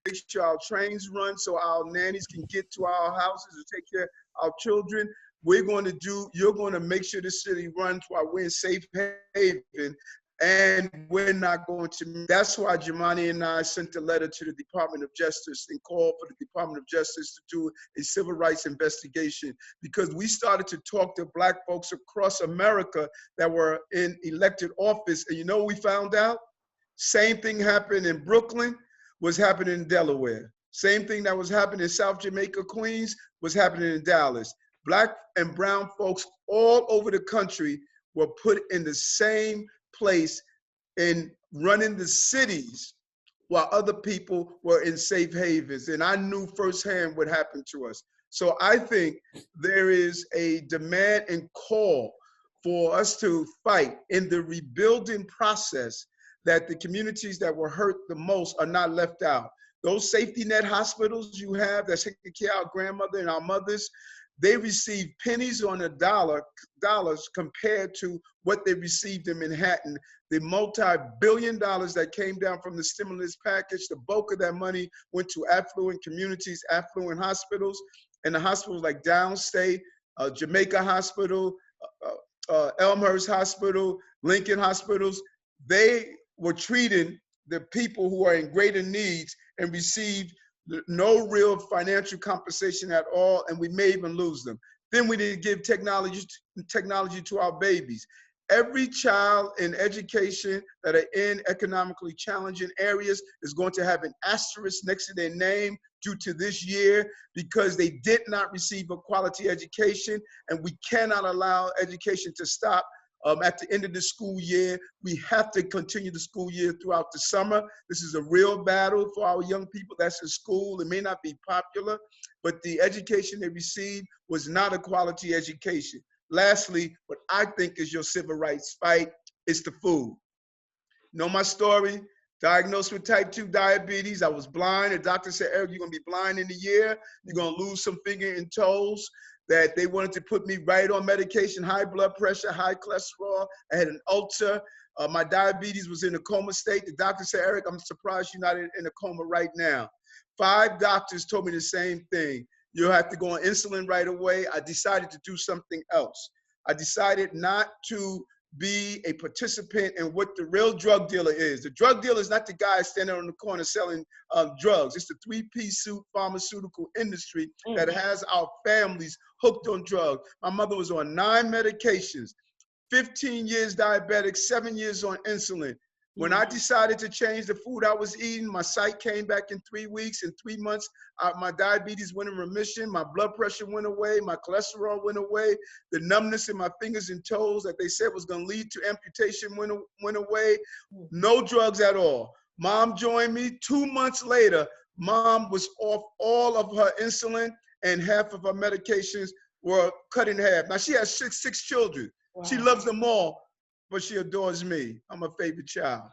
make sure our trains run so our nannies can get to our houses to take care of our children. You're going to make sure the city runs while we're in safe haven. And we're not going to, that's why Jamani and I sent a letter to the Department of Justice and called for the Department of Justice to do a civil rights investigation, because we started to talk to Black folks across America that were in elected office. And you know what we found out? Same thing happened in Brooklyn, was happening in Delaware. Same thing that was happening in South Jamaica, Queens, was happening in Dallas. Black and brown folks all over the country were put in the same place in running the cities while other people were in safe havens. And I knew firsthand what happened to us. So I think there is a demand and call for us to fight in the rebuilding process, that the communities that were hurt the most are not left out. Those safety net hospitals you have that's taking care of our grandmother and our mothers, they receive pennies on the dollars compared to what they received in Manhattan. The multi-billion dollars that came down from the stimulus package, the bulk of that money went to affluent communities, affluent hospitals, and the hospitals like Downstate, Jamaica Hospital, Elmhurst Hospital, Lincoln Hospitals, they were treating the people who are in greater needs and received no real financial compensation at all, and we may even lose them. Then we didn't give technology to our babies. Every child in education that are in economically challenging areas is going to have an asterisk next to their name due to this year, because they did not receive a quality education, and we cannot allow education to stop at the end of the school year. We have to continue the school year throughout the summer. This is a real battle for our young people that's in school. It may not be popular, but the education they received was not a quality education. Lastly, what I think is your civil rights fight is the food. Know my story? Diagnosed with type 2 diabetes. I was blind. The doctor said, Eric, you're going to be blind in a year. You're going to lose some finger and toes. That they wanted to put me right on medication, high blood pressure, high cholesterol. I had an ulcer. My diabetes was in a coma state. The doctor said, Eric, I'm surprised you're not in a coma right now. 5 doctors told me the same thing. You'll have to go on insulin right away. I decided to do something else. I decided not to be a participant in what the real drug dealer is. The drug dealer is not the guy standing on the corner selling drugs. It's the 3-piece suit pharmaceutical industry that has our families hooked on drugs. My mother was on 9 medications, 15 years diabetic, 7 years on insulin. When I decided to change the food I was eating, my sight came back in 3 weeks. In 3 months, my diabetes went in remission. My blood pressure went away. My cholesterol went away. The numbness in my fingers and toes that they said was going to lead to amputation went away. No drugs at all. Mom joined me. 2 months later, Mom was off all of her insulin, and half of her medications were cut in half. Now, she has six children. Wow. She loves them all, but she adores me. I'm her favorite child.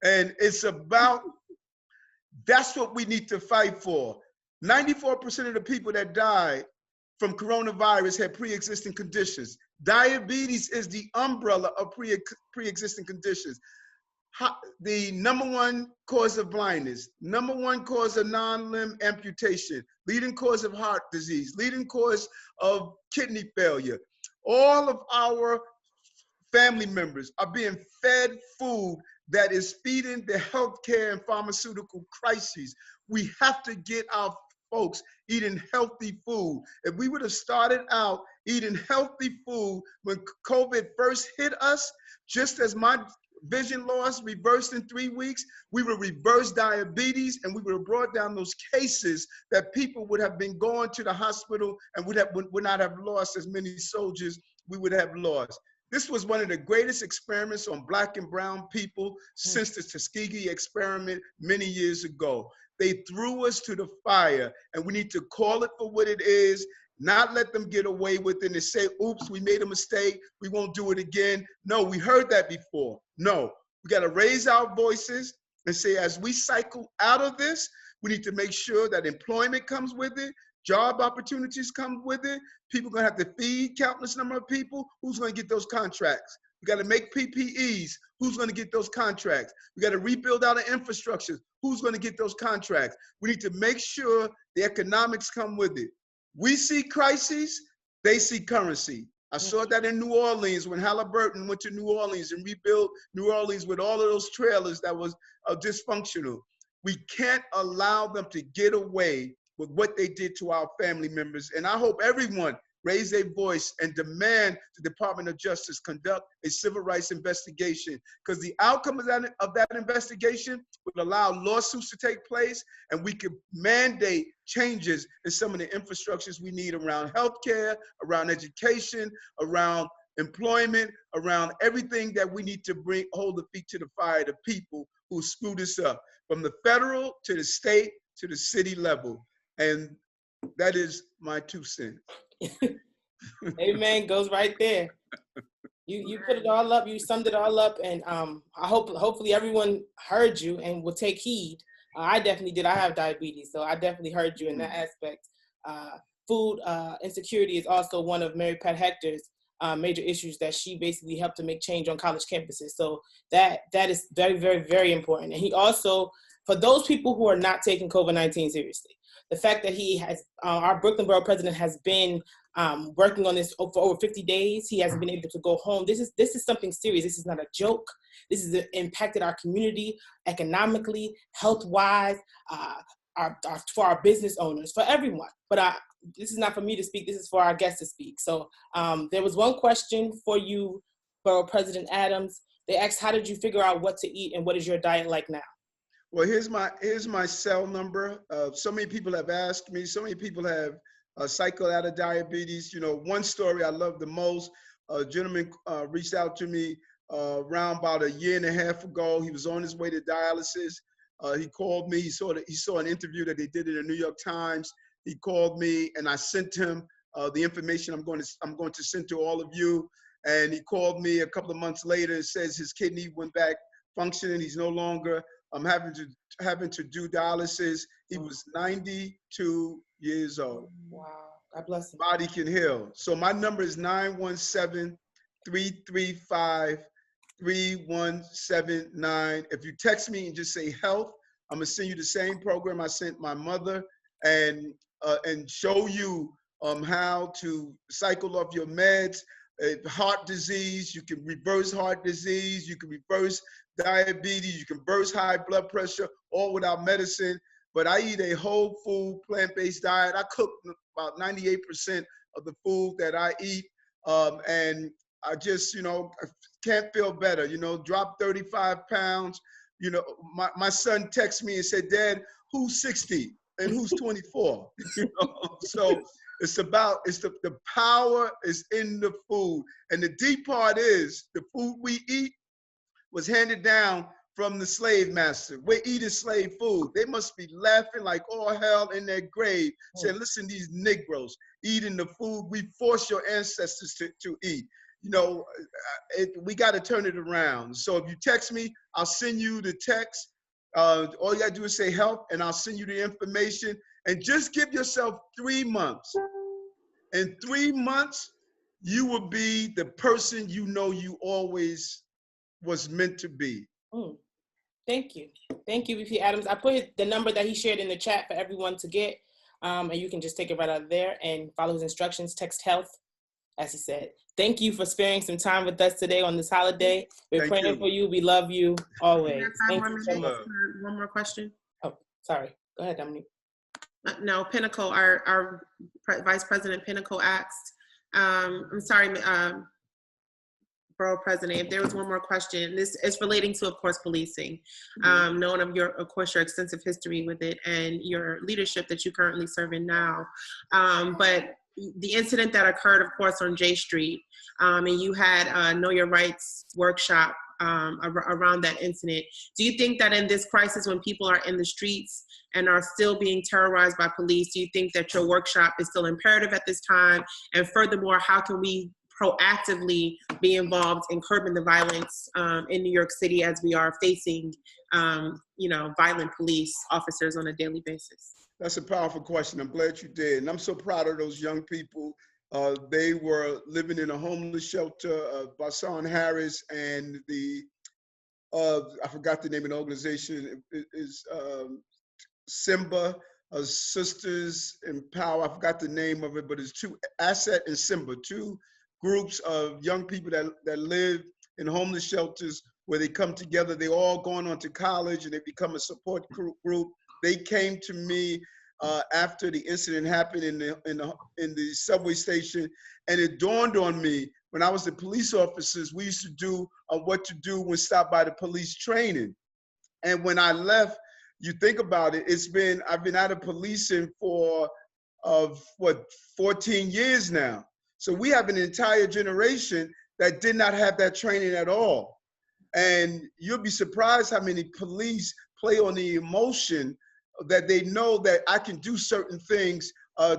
And it's about, that's what we need to fight for. 94% of the people that died from coronavirus had pre-existing conditions. Diabetes is the umbrella of pre-existing conditions. The #1 cause of blindness, #1 cause of non-limb amputation, leading cause of heart disease, leading cause of kidney failure. All of our family members are being fed food that is feeding the healthcare and pharmaceutical crises. We have to get our folks eating healthy food. If we would have started out eating healthy food when COVID first hit us, just as my vision loss reversed in 3 weeks, we would reverse diabetes, and we would have brought down those cases that people would have been going to the hospital and would not have lost as many soldiers we would have lost. This was one of the greatest experiments on Black and brown people since the Tuskegee experiment many years ago. They threw us to the fire, and we need to call it for what it is, not let them get away with it and say, oops, we made a mistake, we won't do it again. No, we heard that before. No, we got to raise our voices and say, as we cycle out of this, we need to make sure that employment comes with it, job opportunities come with it. People are gonna have to feed countless number of people. Who's gonna get those contracts? We gotta make PPEs. Who's gonna get those contracts? We gotta rebuild our infrastructure. Who's gonna get those contracts? We need to make sure the economics come with it. We see crises, they see currency. I saw that in New Orleans when Halliburton went to New Orleans and rebuilt New Orleans with all of those trailers that was dysfunctional. We can't allow them to get away with what they did to our family members. And I hope everyone raise their voice and demand the Department of Justice conduct a civil rights investigation, because the outcome of that investigation would allow lawsuits to take place, and we could mandate changes in some of the infrastructures we need around healthcare, around education, around employment, around everything that we need to hold the feet to the fire to people who screwed us up, from the federal to the state to the city level. And that is my 2 cents. Amen. Goes right there. You put it all up. You summed it all up, and hopefully everyone heard you and will take heed. I definitely did. I have diabetes, so I definitely heard you in that aspect. Food insecurity is also one of Mary Pat Hector's major issues that she basically helped to make change on college campuses. So that is very, very, very important. And he also, for those people who are not taking COVID-19 seriously, the fact that he has, our Brooklyn Borough president has been working on this for over 50 days. He hasn't been able to go home. This is something serious. This is not a joke. This has impacted our community economically, health-wise, for our business owners, for everyone. But this is not for me to speak. This is for our guests to speak. So there was one question for you, Borough President Adams. They asked, how did you figure out what to eat and what is your diet like now? Well, here's my cell number. So many people have asked me. So many people have cycled out of diabetes. You know, one story I love the most. A gentleman reached out to me around about 1.5 years ago. He was on his way to dialysis. He called me. He saw an interview that they did in the New York Times. He called me, and I sent him the information I'm going to send to all of you. And he called me a couple of months later and says his kidney went back functioning. He's no longer having to do dialysis. He was 92 years old. Wow, God bless him. Body can heal. So my number is 917-335-3179. If you text me and just say health, I'm gonna send you the same program I sent my mother, and show you how to cycle off your meds. Heart disease, you can reverse heart disease, you can reverse diabetes, you can reverse high blood pressure, all without medicine. But I eat a whole food, plant-based diet. I cook about 98% of the food that I eat. And I just, can't feel better, drop 35 pounds. My son texted me and said, Dad, who's 60 and who's 24? So the power is in the food. And the deep part is the food we eat was handed down from the slave master. We're eating slave food. They must be laughing like all hell in their grave, saying, listen, these Negroes eating the food we forced your ancestors to eat. We got to turn it around. So if you text me, I'll send you the text. All you got to do is say help, and I'll send you the information. And just give yourself 3 months. In 3 months, you will be the person you always was meant to be. Thank you. Thank you, VP Adams. I put the number that he shared in the chat for everyone to get, and you can just take it right out of there and follow his instructions, text health, as he said. Thank you for sparing some time with us today on this holiday. We're praying for you. We love you always. Thank you so much. One more question. Oh, sorry. Go ahead, Dominique. No, Pinnacle, our Vice President Pinnacle asked, I'm sorry, Borough President, if there was one more question. This is relating to, of course, policing. Knowing of your extensive history with it and your leadership that you currently serve in now. But the incident that occurred, of course, on J Street, and you had a Know Your Rights workshop around that incident. Do you think that in this crisis, when people are in the streets and are still being terrorized by police, do you think that your workshop is still imperative at this time? And furthermore, how can we proactively be involved in curbing the violence in New York City as we are facing violent police officers on a daily basis? That's a powerful question. I'm glad you did. And I'm so proud of those young people. They were living in a homeless shelter. Bassan Harris and I forgot the name of the organization, is Simba, Sisters in Power. I forgot the name of it, but it's two, Asset and Simba, two groups of young people that live in homeless shelters where they come together. They all going on to college and they become a support group. They came to me after the incident happened in the subway station, and it dawned on me when I was the police officers, we used to do what to do when stopped by the police training. And when I left, you think about it, I've been out of policing for 14 years now. So we have an entire generation that did not have that training at all. And you'll be surprised how many police play on the emotion that they know that I can do certain things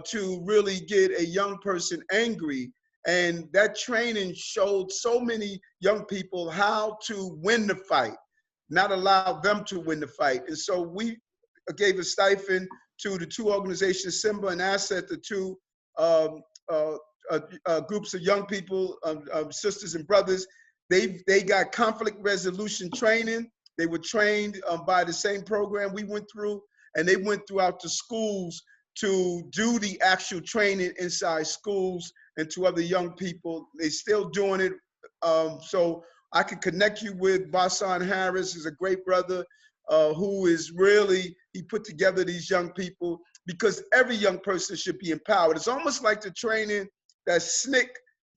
to really get a young person angry. And that training showed so many young people how to win the fight, not allow them to win the fight. And so we gave a stipend to the two organizations, Simba and Asset, the two groups of young people, sisters and brothers. They got conflict resolution training. They were trained by the same program we went through, and they went throughout the schools to do the actual training inside schools and to other young people. They still doing it. So I can connect you with Bassan Harris, who's a great brother who is really, he put together these young people because every young person should be empowered. It's almost like the training that SNCC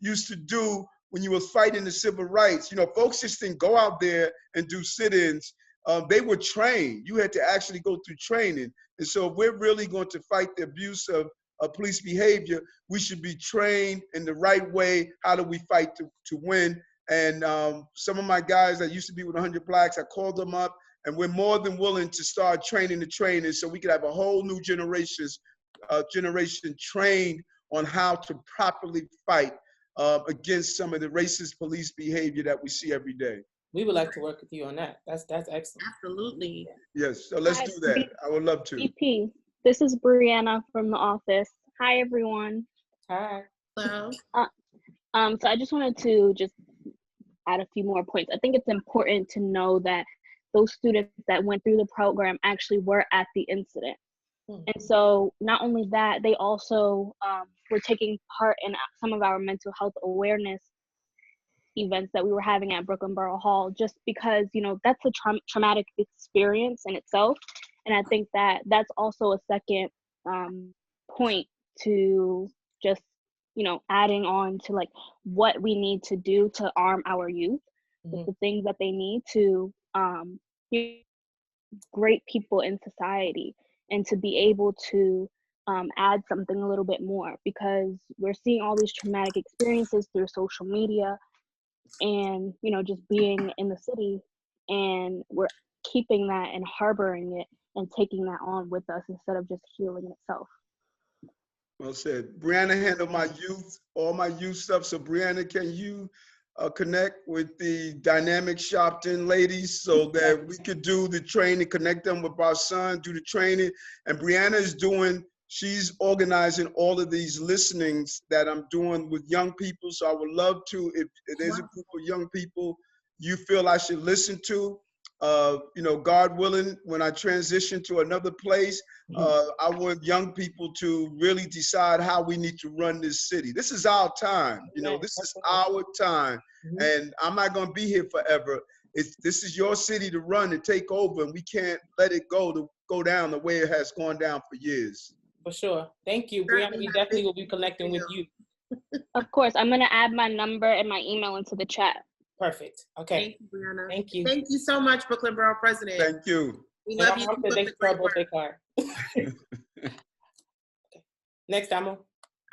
used to do when you was fighting the civil rights. Folks just didn't go out there and do sit-ins. They were trained. You had to actually go through training. And so if we're really going to fight the abuse of police behavior, we should be trained in the right way. How do we fight to win? And some of my guys that used to be with 100 Blacks, I called them up, and we're more than willing to start training the trainers so we could have a whole new generation trained on how to properly fight against some of the racist police behavior that we see every day. We would like to work with you on that. That's excellent. Absolutely. Yes, so let's do that. I would love to. BP, this is Brianna from the office. Hi, everyone. Hi. Hello. So I just wanted to add a few more points. I think it's important to know that those students that went through the program actually were at the incident. And so not only that, they also were taking part in some of our mental health awareness events that we were having at Brooklyn Borough Hall, just because, that's a traumatic experience in itself. And I think that that's also a second point to just, adding on to like what we need to do to arm our youth with the things that they need to be great people in society and to be able to add something a little bit more, because we're seeing all these traumatic experiences through social media and, just being in the city, and we're keeping that and harboring it and taking that on with us instead of just healing itself. Well said. Brianna handled all my youth stuff. So Brianna, can you connect with the Dynamic Shopton ladies so that we could do the training, connect them with our son, do the training. And Brianna she's organizing all of these listenings that I'm doing with young people. So I would love to, if there's a group of young people you feel I should listen to, God willing, when I transition to another place, I want young people to really decide how we need to run this city. This is our time, this is our time. And I'm not going to be here forever. This is your city to run and take over, and we can't let it go down the way it has gone down for years. For sure. Thank you, Brianna. We definitely will be connecting with you. Of course, I'm going to add my number and my email into the chat. Perfect. Okay. Thank you, Brianna. Thank you. Thank you so much, Brooklyn Borough President. Thank you. We love you. Thanks for our birthday card. Okay. Next, Damo.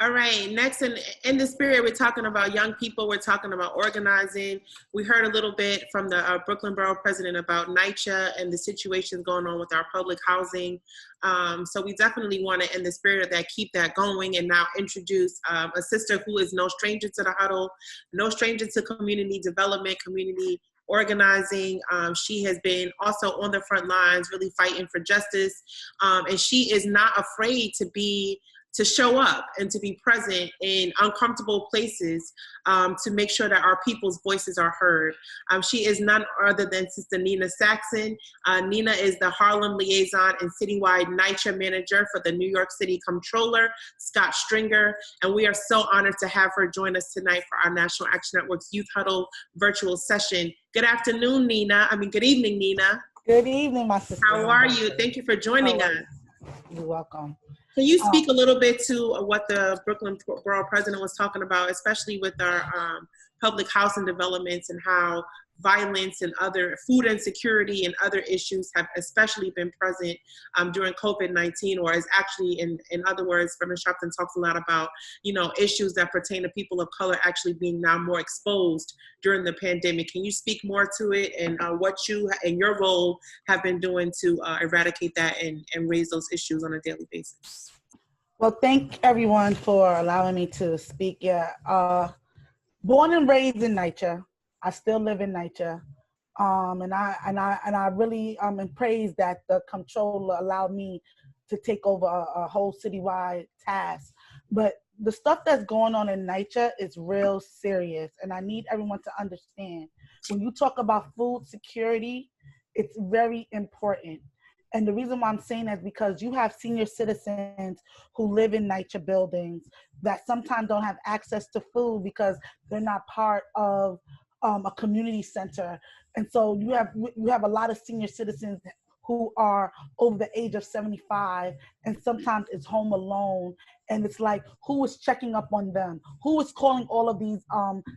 All right, next in the spirit, we're talking about young people, we're talking about organizing. We heard a little bit from the Brooklyn Borough President about NYCHA and the situations going on with our public housing. So we definitely want to, in the spirit of that, keep that going and now introduce a sister who is no stranger to the Huddle, no stranger to community development, community organizing. She has been also on the front lines, really fighting for justice. And she is not afraid to show up and to be present in uncomfortable places to make sure that our people's voices are heard. She is none other than Sister Nina Saxon. Nina is the Harlem liaison and citywide NYCHA manager for the New York City Comptroller, Scott Stringer. And we are so honored to have her join us tonight for our National Action Network's Youth Huddle virtual session. Good afternoon, Nina. Good evening, Nina. Good evening, my sister. How are you? Thank you for joining us. You're welcome. Can you speak a little bit to what the Brooklyn Borough President was talking about, especially with our public housing developments and how violence and other food insecurity and other issues have especially been present during COVID-19, or is actually, in other words, Reverend Sharpton talks a lot about, issues that pertain to people of color actually being now more exposed during the pandemic. Can you speak more to it and what you and your role have been doing to eradicate that and raise those issues on a daily basis? Well, thank everyone for allowing me to speak. Yeah, born and raised in NYCHA. I still live in NYCHA, and I really am praised that the comptroller allowed me to take over a whole citywide task. But the stuff that's going on in NYCHA is real serious, and I need everyone to understand. When you talk about food security, it's very important. And the reason why I'm saying that is because you have senior citizens who live in NYCHA buildings that sometimes don't have access to food because they're not part of a community center. And so you have a lot of senior citizens who are over the age of 75 and sometimes is home alone. And it's like, who is checking up on them? Who is calling all of these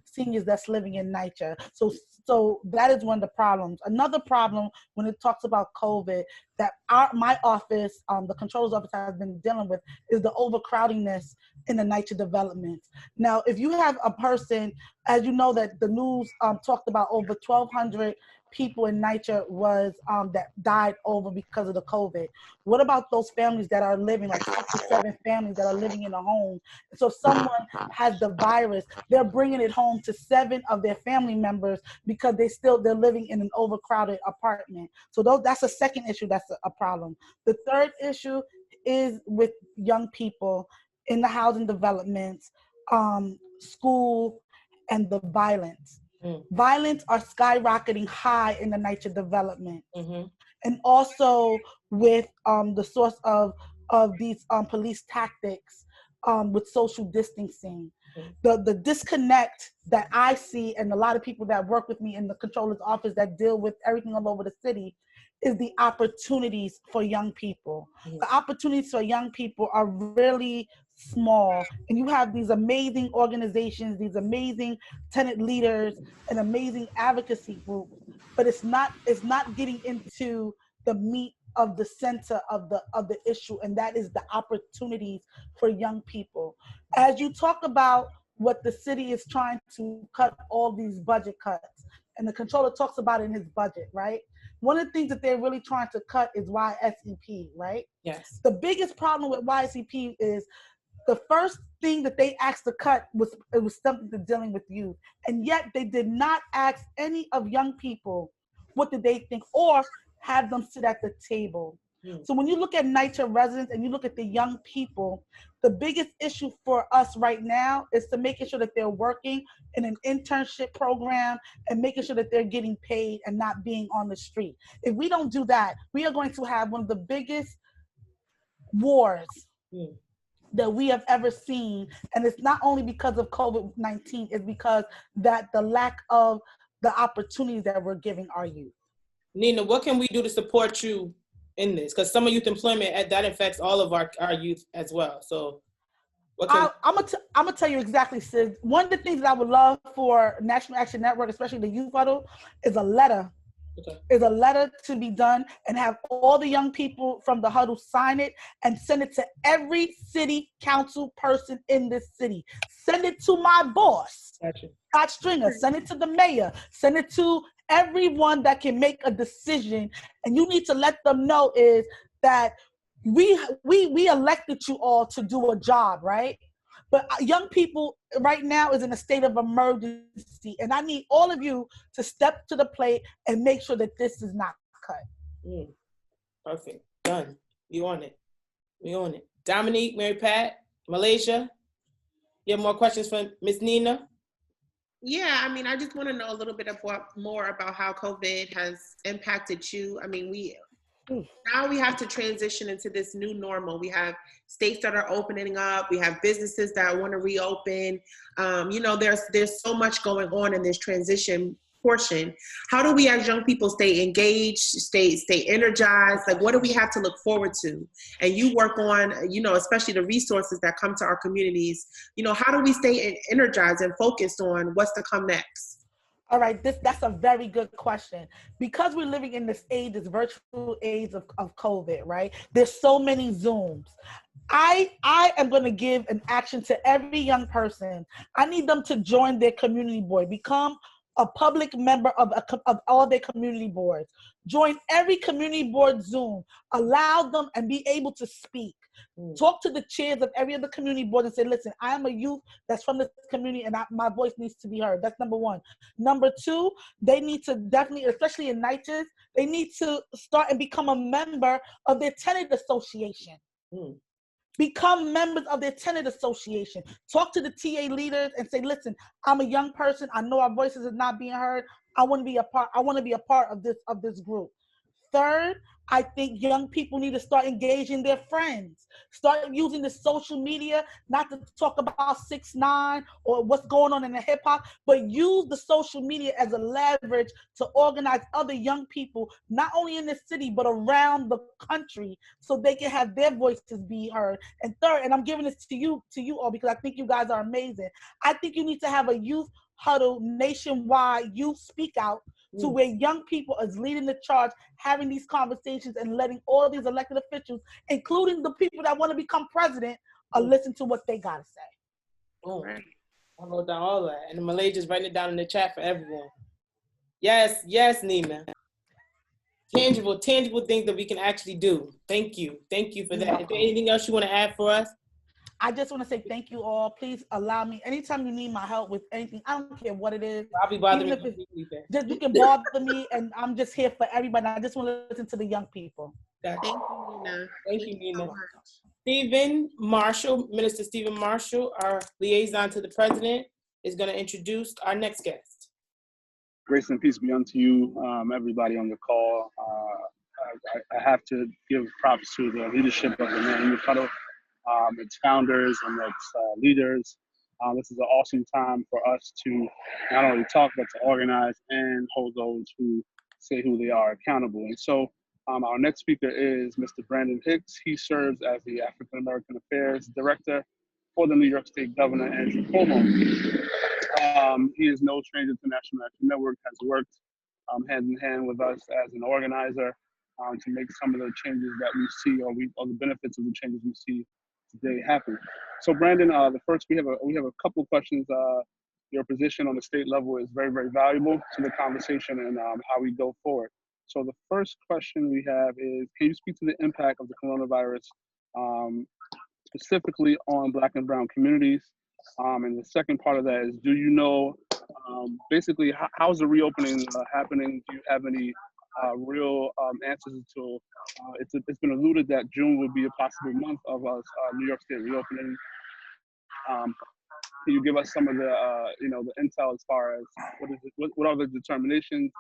seniors that's living in NYCHA? So that is one of the problems. Another problem when it talks about COVID that my office, the controller's office has been dealing with is the overcrowdingness in the NYCHA developments. Now, if you have a person, as you know that the news talked about over 1,200 people in NYCHA was that died over because of the COVID. What about those families that are living, like 6 or 7 families that are living in a home? So if someone has the virus, they're bringing it home to 7 of their family members because they're living in an overcrowded apartment. So that's a second issue that's a problem. The third issue is with young people in the housing developments, school, and the violence. Violence are skyrocketing high in the NYCHA development. And also with the source of these police tactics with social distancing. The disconnect that I see and a lot of people that work with me in the controller's office that deal with everything all over the city is the opportunities for young people. The opportunities for young people are really small, and you have these amazing organizations, these amazing tenant leaders, and amazing advocacy groups, but it's not getting into the meat of the center of the issue, and that is the opportunities for young people. As you talk about what the city is trying to cut all these budget cuts, and the controller talks about it in his budget, right? One of the things that they're really trying to cut is YSEP, right? Yes. The biggest problem with YSEP is the first thing that they asked to cut was something to dealing with youth. And yet they did not ask any of young people what did they think or have them sit at the table. So when you look at NYCHA residents and you look at the young people, the biggest issue for us right now is to making sure that they're working in an internship program and making sure that they're getting paid and not being on the street. If we don't do that, we are going to have one of the biggest wars that we have ever seen. And it's not only because of COVID-19, it's because that the lack of the opportunities that we're giving our youth. Nina, what can we do to support you in this? Because summer youth employment, that affects all of our youth as well. So what can I'm gonna tell you exactly, Sid. One of the things that I would love for National Action Network, especially the Youth Huddle, is a letter. Is a letter to be done and have all the young people from the Huddle sign it and send it to every city council person in this city. Send it to my boss, Scott Stringer. Send it to the mayor. Send it to everyone that can make a decision. And you need to let them know is that we elected you all to do a job, right? But young people right now is in a state of emergency, and I need all of you to step to the plate and make sure that this is not cut. Perfect. Done. We on it. We on it. Dominique, Mary Pat, Malaysia. You have more questions for Miss Nina? Yeah, I mean, I just want to know a little bit more about how COVID has impacted you. I mean, now we have to transition into this new normal. We have states that are opening up. We have businesses that want to reopen. You know, there's so much going on in this transition portion. How do we as young people stay engaged, stay energized? Like, what do we have to look forward to? And you work on, you know, especially the resources that come to our communities. You know, how do we stay energized and focused on what's to come next? All right, that's a very good question. Because we're living in this age, this virtual age of COVID, right? There's so many Zooms. I am going to give an action to every young person. I need them to join their community board, become a public member of all their community boards. Join every community board Zoom. Allow them and be able to speak. Talk to the chairs of every other community board and say, listen, I am a youth that's from this community and my voice needs to be heard. That's number one. Number two, they need to definitely, especially in NYCHAs, they need to start and become a member of their tenant association. Become members of their tenant association. Talk to the TA leaders and say, listen, I'm a young person. I know our voices are not being heard. I want to be a part of this group. Third, I think young people need to start engaging their friends. Start using the social media, not to talk about 6ix9ine or what's going on in the hip hop, but use the social media as a leverage to organize other young people, not only in the city, but around the country, so they can have their voices be heard. And third, and I'm giving this to you all because I think you guys are amazing. I think you need to have a youth huddle nationwide, youth speak out, to where young people is leading the charge, having these conversations and letting all these elected officials, including the people that want to become president, listen to what they got to say. Oh, I wrote down all that. And Malaysia's writing it down in the chat for everyone. Yes, Nina. Tangible things that we can actually do. Thank you for that. Is there anything else you want to add for us? I just want to say thank you all. Please allow me, anytime you need my help with anything, I don't care what it is. I'll be bothering you. Just you can bother me, and I'm just here for everybody. I just want to listen to the young people. Thank you, Nina. Thank you, Nina. Stephen Marshall, Minister Stephen Marshall, our liaison to the president, is going to introduce our next guest. Grace and peace be unto you, everybody on the call. I have to give props to the leadership of the NAN Huddle. Its founders and its leaders. This is an awesome time for us to not only talk, but to organize and hold those who say who they are accountable. And so our next speaker is Mr. Brandon Hicks. He serves as the African American Affairs Director for the New York State Governor, Andrew Cuomo. He is no stranger to National Action Network, has worked hand in hand with us as an organizer to make some of the changes that we see, or the benefits of the changes we see today happen. So Brandon, the first we have a couple of questions. Your position on the state level is very, very valuable to the conversation and how we go forward. So the first question we have is, can you speak to the impact of the coronavirus specifically on Black and Brown communities? And the second part of that is, do you know basically how's the reopening happening? Do you have any real answers to it's been alluded that June would be a possible month of New York State reopening. Can you give us some of the the intel as far as what are the determinations?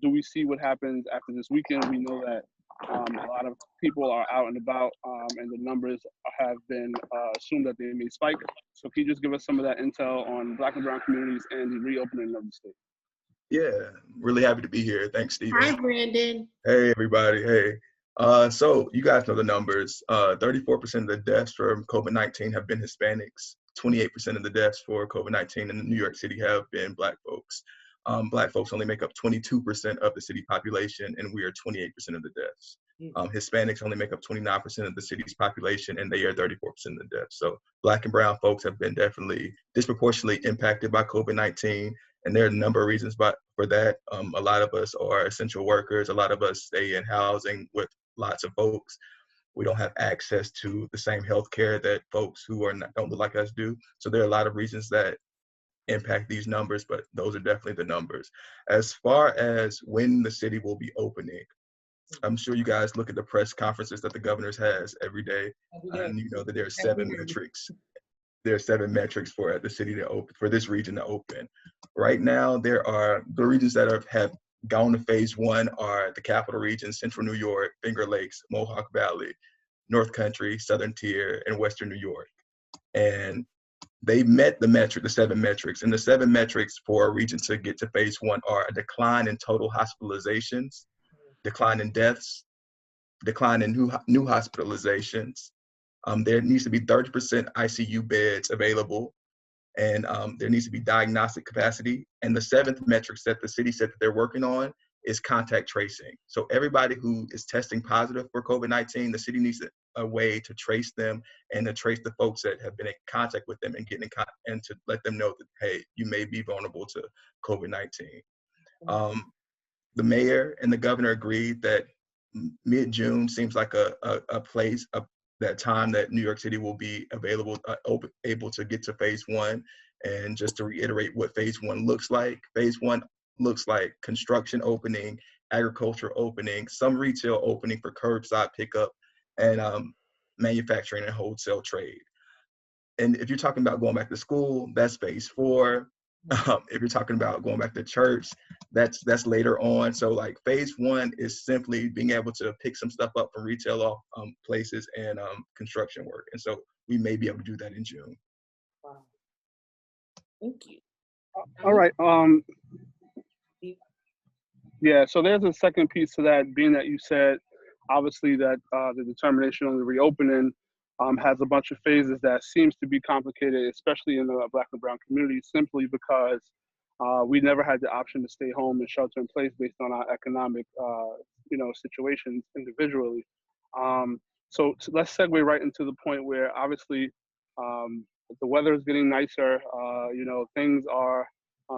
Do we see what happens after this weekend? We know that a lot of people are out and about, and the numbers have been assumed that they may spike. So can you just give us some of that intel on Black and Brown communities and the reopening of the state? Yeah, really happy to be here. Thanks, Stephen. Hi, Brandon. Hey, everybody. Hey. So you guys know the numbers. 34% of the deaths from COVID-19 have been Hispanics. 28% of the deaths for COVID-19 in New York City have been Black folks. Black folks only make up 22% of the city population, and we are 28% of the deaths. Hispanics only make up 29% of the city's population, and they are 34% of the deaths. So Black and Brown folks have been definitely disproportionately impacted by COVID-19. And there are a number of reasons for that. A lot of us are essential workers. A lot of us stay in housing with lots of folks. We don't have access to the same health care that folks who don't look like us do. So there are a lot of reasons that impact these numbers, but those are definitely the numbers. As far as when the city will be opening, I'm sure you guys look at the press conferences that the governor has every day, and you know that there are 7 metrics. There are 7 metrics for the city to open, for this region to open. Right now, there are the regions that have gone to phase 1 are the Capital Region, Central New York, Finger Lakes, Mohawk Valley, North Country, Southern Tier, and Western New York. And they met the 7 metrics. And the 7 metrics for a region to get to phase 1 are a decline in total hospitalizations, decline in deaths, decline in new hospitalizations. There needs to be 30% ICU beds available, and there needs to be diagnostic capacity. And the 7th metrics that the city said that they're working on is contact tracing. So everybody who is testing positive for COVID-19, the city needs a way to trace them and to trace the folks that have been in contact with them and and to let them know that, hey, you may be vulnerable to COVID-19. The mayor and the governor agreed that mid-June seems like a place, that time that New York City will be able to get to phase 1. And just to reiterate what phase 1 looks like, phase 1 looks like construction opening, agriculture opening, some retail opening for curbside pickup, and manufacturing and wholesale trade. And if you're talking about going back to school, that's phase 4. If you're talking about going back to church, that's later on. So like phase 1 is simply being able to pick some stuff up from retail places and construction work. And so we may be able to do that in June. Wow. Thank you. All right. Yeah, so there's a second piece to that, being that you said, obviously, that the determination on the reopening has a bunch of phases that seems to be complicated, especially in the Black and brown community, simply because we never had the option to stay home and shelter in place based on our economic, situations individually. So let's segue right into the point where obviously the weather is getting nicer. Things are,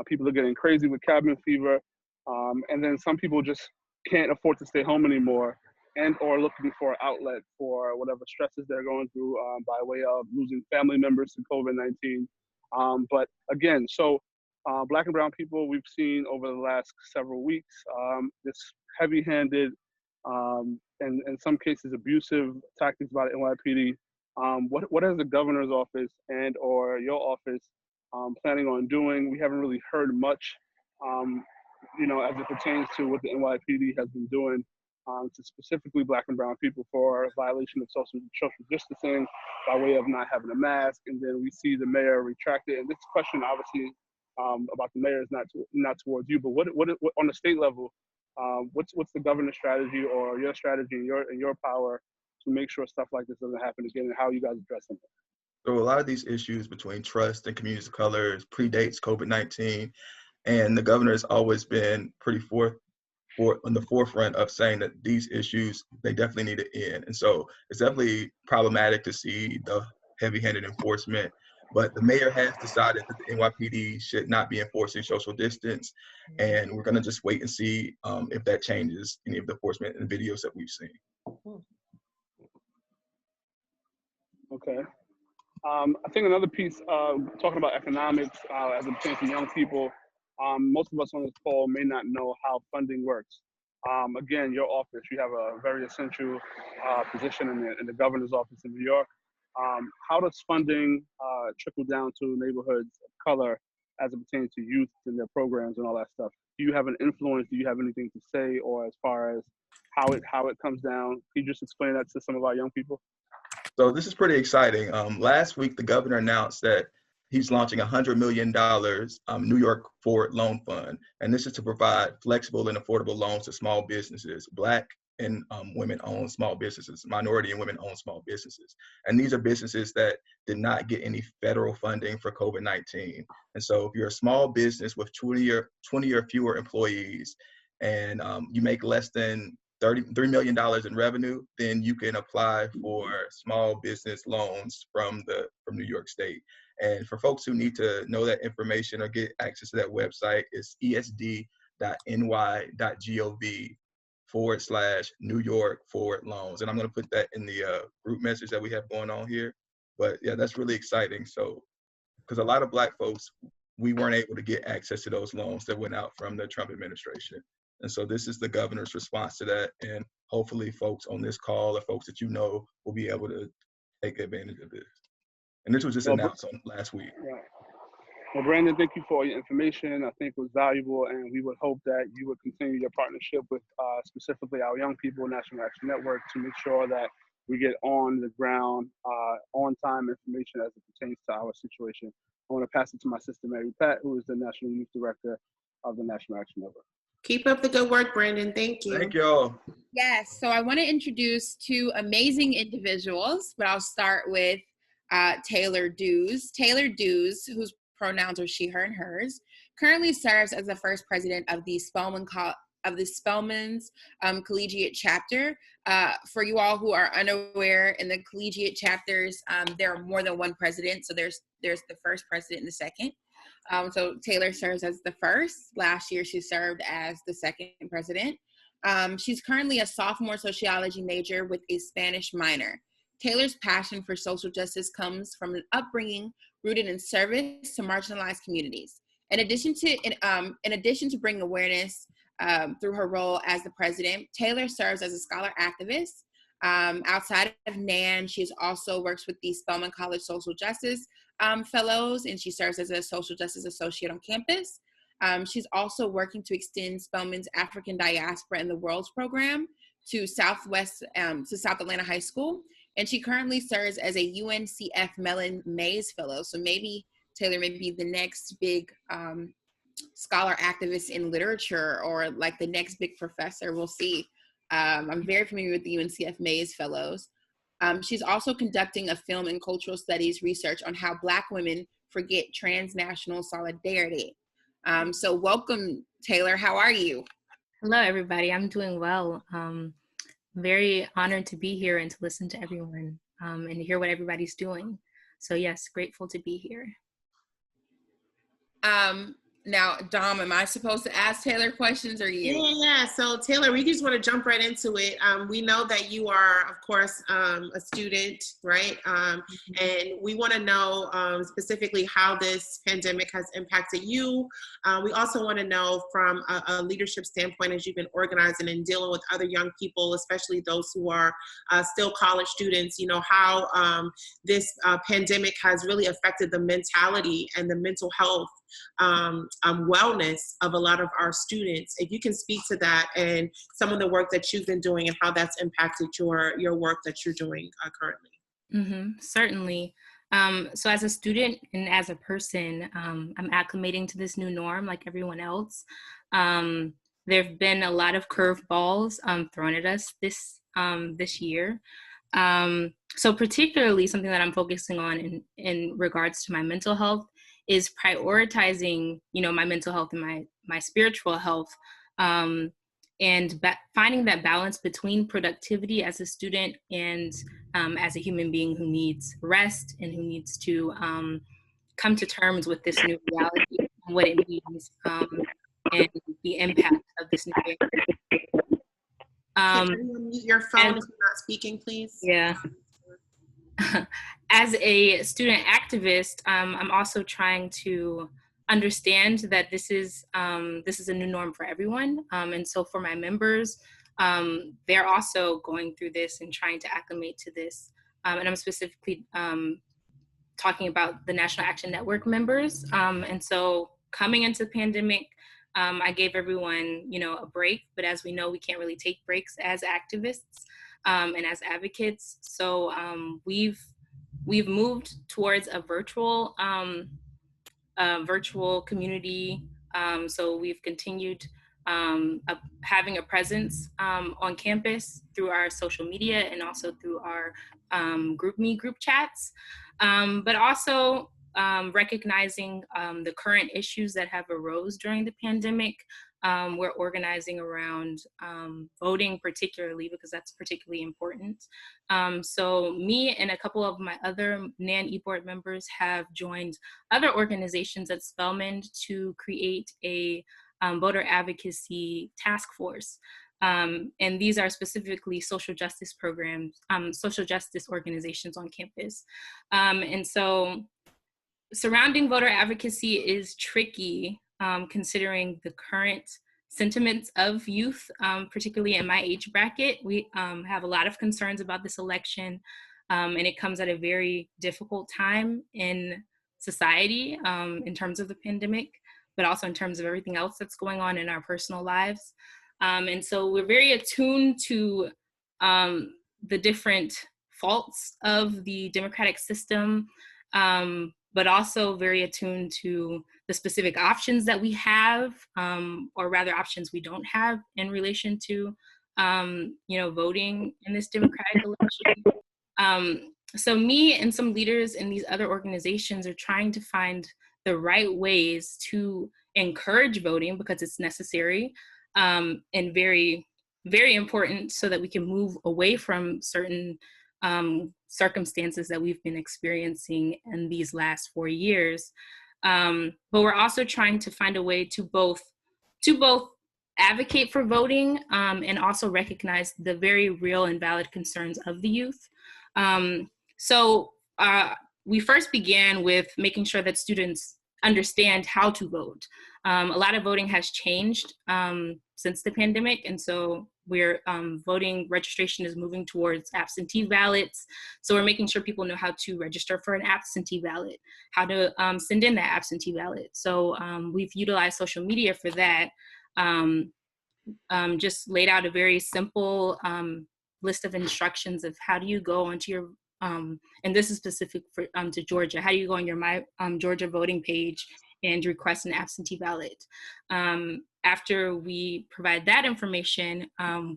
people are getting crazy with cabin fever. And then some people just can't afford to stay home anymore and or looking for an outlet for whatever stresses they're going through by way of losing family members to COVID-19. But again, so Black and brown people, we've seen over the last several weeks, this heavy-handed and in some cases abusive tactics by the NYPD. What is the governor's office and or your office planning on doing? We haven't really heard much as it pertains to what the NYPD has been doing to specifically Black and brown people for violation of social distancing by way of not having a mask. And then we see the mayor retract it. And this question, obviously, about the mayor is not towards you, but what on the state level, what's the governor's strategy or your strategy and your power to make sure stuff like this doesn't happen again, and how you guys address them? So a lot of these issues between trust and communities of color predates COVID-19. And the governor has always been pretty on the forefront of saying that these issues, they definitely need to end. And so it's definitely problematic to see the heavy-handed enforcement. But the mayor has decided that the NYPD should not be enforcing social distance. And we're going to just wait and see if that changes any of the enforcement and videos that we've seen. Okay. I think another piece, talking about economics as it pertains to young people, most of us on this call may not know how funding works. Again, your office, you have a very essential position in the governor's office in New York. How does funding trickle down to neighborhoods of color as it pertains to youth and their programs and all that stuff? Do you have an influence? Do you have anything to say, or as far as how it comes down? Can you just explain that to some of our young people? So this is pretty exciting. Last week, the governor announced that he's launching $100 million New York Forward Loan Fund. And this is to provide flexible and affordable loans to small businesses, Black and women-owned small businesses, minority and women-owned small businesses. And these are businesses that did not get any federal funding for COVID-19. And so if you're a small business with 20 or fewer employees and you make less than $3 million in revenue, then you can apply for small business loans from New York State. And for folks who need to know that information or get access to that website, it's esd.ny.gov/ /New York /loans. And I'm going to put that in the group message that we have going on here. But yeah, that's really exciting. So, because a lot of Black folks, we weren't able to get access to those loans that went out from the Trump administration. And so this is the governor's response to that. And hopefully folks on this call or folks that you know will be able to take advantage of this. And this was just announced last week. Right. Well, Brandon, thank you for all your information. I think it was valuable, and we would hope that you would continue your partnership with specifically our young people, National Action Network, to make sure that we get on the ground, on-time information as it pertains to our situation. I want to pass it to my sister, Mary Pat, who is the National Youth Director of the National Action Network. Keep up the good work, Brandon. Thank you. Thank y'all. Yes, so I want to introduce two amazing individuals, but I'll start with Taylor Dews. Taylor Dews, whose pronouns are she, her, and hers, currently serves as the first president of the Spelman's Collegiate Chapter. For you all who are unaware, in the collegiate chapters, there are more than one president. So there's the first president and the second. So Taylor serves as the first. Last year, she served as the second president. She's currently a sophomore sociology major with a Spanish minor. Taylor's passion for social justice comes from an upbringing rooted in service to marginalized communities. In addition to bringing awareness through her role as the president, Taylor serves as a scholar activist. Outside of NAN, she also works with the Spelman College Social Justice Fellows, and she serves as a social justice associate on campus. She's also working to extend Spelman's African Diaspora in the Worlds program to South Atlanta High School. And she currently serves as a UNCF Mellon Mays Fellow. So maybe Taylor may be the next big scholar activist in literature, or like the next big professor. We'll see. I'm very familiar with the UNCF Mays Fellows. She's also conducting a film and cultural studies research on how Black women forget transnational solidarity. So welcome, Taylor. How are you? Hello, everybody. I'm doing well. Very honored to be here and to listen to everyone and hear what everybody's doing. So yes, grateful to be here. Now, Dom, am I supposed to ask Taylor questions or you? Yeah. So Taylor, we just want to jump right into it. We know that you are, of course, a student, right? And we want to know specifically how this pandemic has impacted you. We also want to know from a leadership standpoint, as you've been organizing and dealing with other young people, especially those who are still college students, you know, how this pandemic has really affected the mentality and the mental health wellness of a lot of our students. If you can speak to that and some of the work that you've been doing and how that's impacted your work that you're doing currently. Certainly. So as a student and as a person, I'm acclimating to this new norm like everyone else. There have been a lot of curveballs thrown at us this year. So particularly something that I'm focusing on in regards to my mental health is prioritizing, you know, my mental health and my spiritual health, and finding that balance between productivity as a student and as a human being who needs rest and who needs to come to terms with this new reality and what it means and the impact of this new reality. Can you mute your phone if you're not speaking, please? Yeah. As a student activist, I'm also trying to understand that this is a new norm for everyone. And so for my members, they're also going through this and trying to acclimate to this. And I'm specifically talking about the National Action Network members. And so coming into the pandemic, I gave everyone, you know, a break, but as we know, we can't really take breaks as activists. And as advocates. So we've moved towards a virtual community. So we've continued having a presence on campus through our social media and also through our group chats, but also recognizing the current issues that have arose during the pandemic. We're organizing around voting particularly because that's particularly important. So me and a couple of my other NAN e-board members have joined other organizations at Spelman to create a voter advocacy task force. And these are specifically social justice programs, social justice organizations on campus. And so surrounding voter advocacy is tricky, considering the current sentiments of youth, particularly in my age bracket. We have a lot of concerns about this election, and it comes at a very difficult time in society, in terms of the pandemic, but also in terms of everything else that's going on in our personal lives. And so we're very attuned to the different faults of the democratic system, but also very attuned to the specific options that we have, or rather options we don't have in relation to, voting in this democratic election. So me and some leaders in these other organizations are trying to find the right ways to encourage voting, because it's necessary, and very, very important, so that we can move away from certain circumstances that we've been experiencing in these last 4 years. But we're also trying to find a way to both advocate for voting, and also recognize the very real and valid concerns of the youth. So we first began with making sure that students understand how to vote. A lot of voting has changed since the pandemic, and so we're voting registration is moving towards absentee ballots. So we're making sure people know how to register for an absentee ballot, how to send in that absentee ballot. So we've utilized social media for that. Just laid out a very simple list of instructions of how do you go onto your, and this is specific for to Georgia, how do you go on your My Georgia voting page and request an absentee ballot. After we provide that information,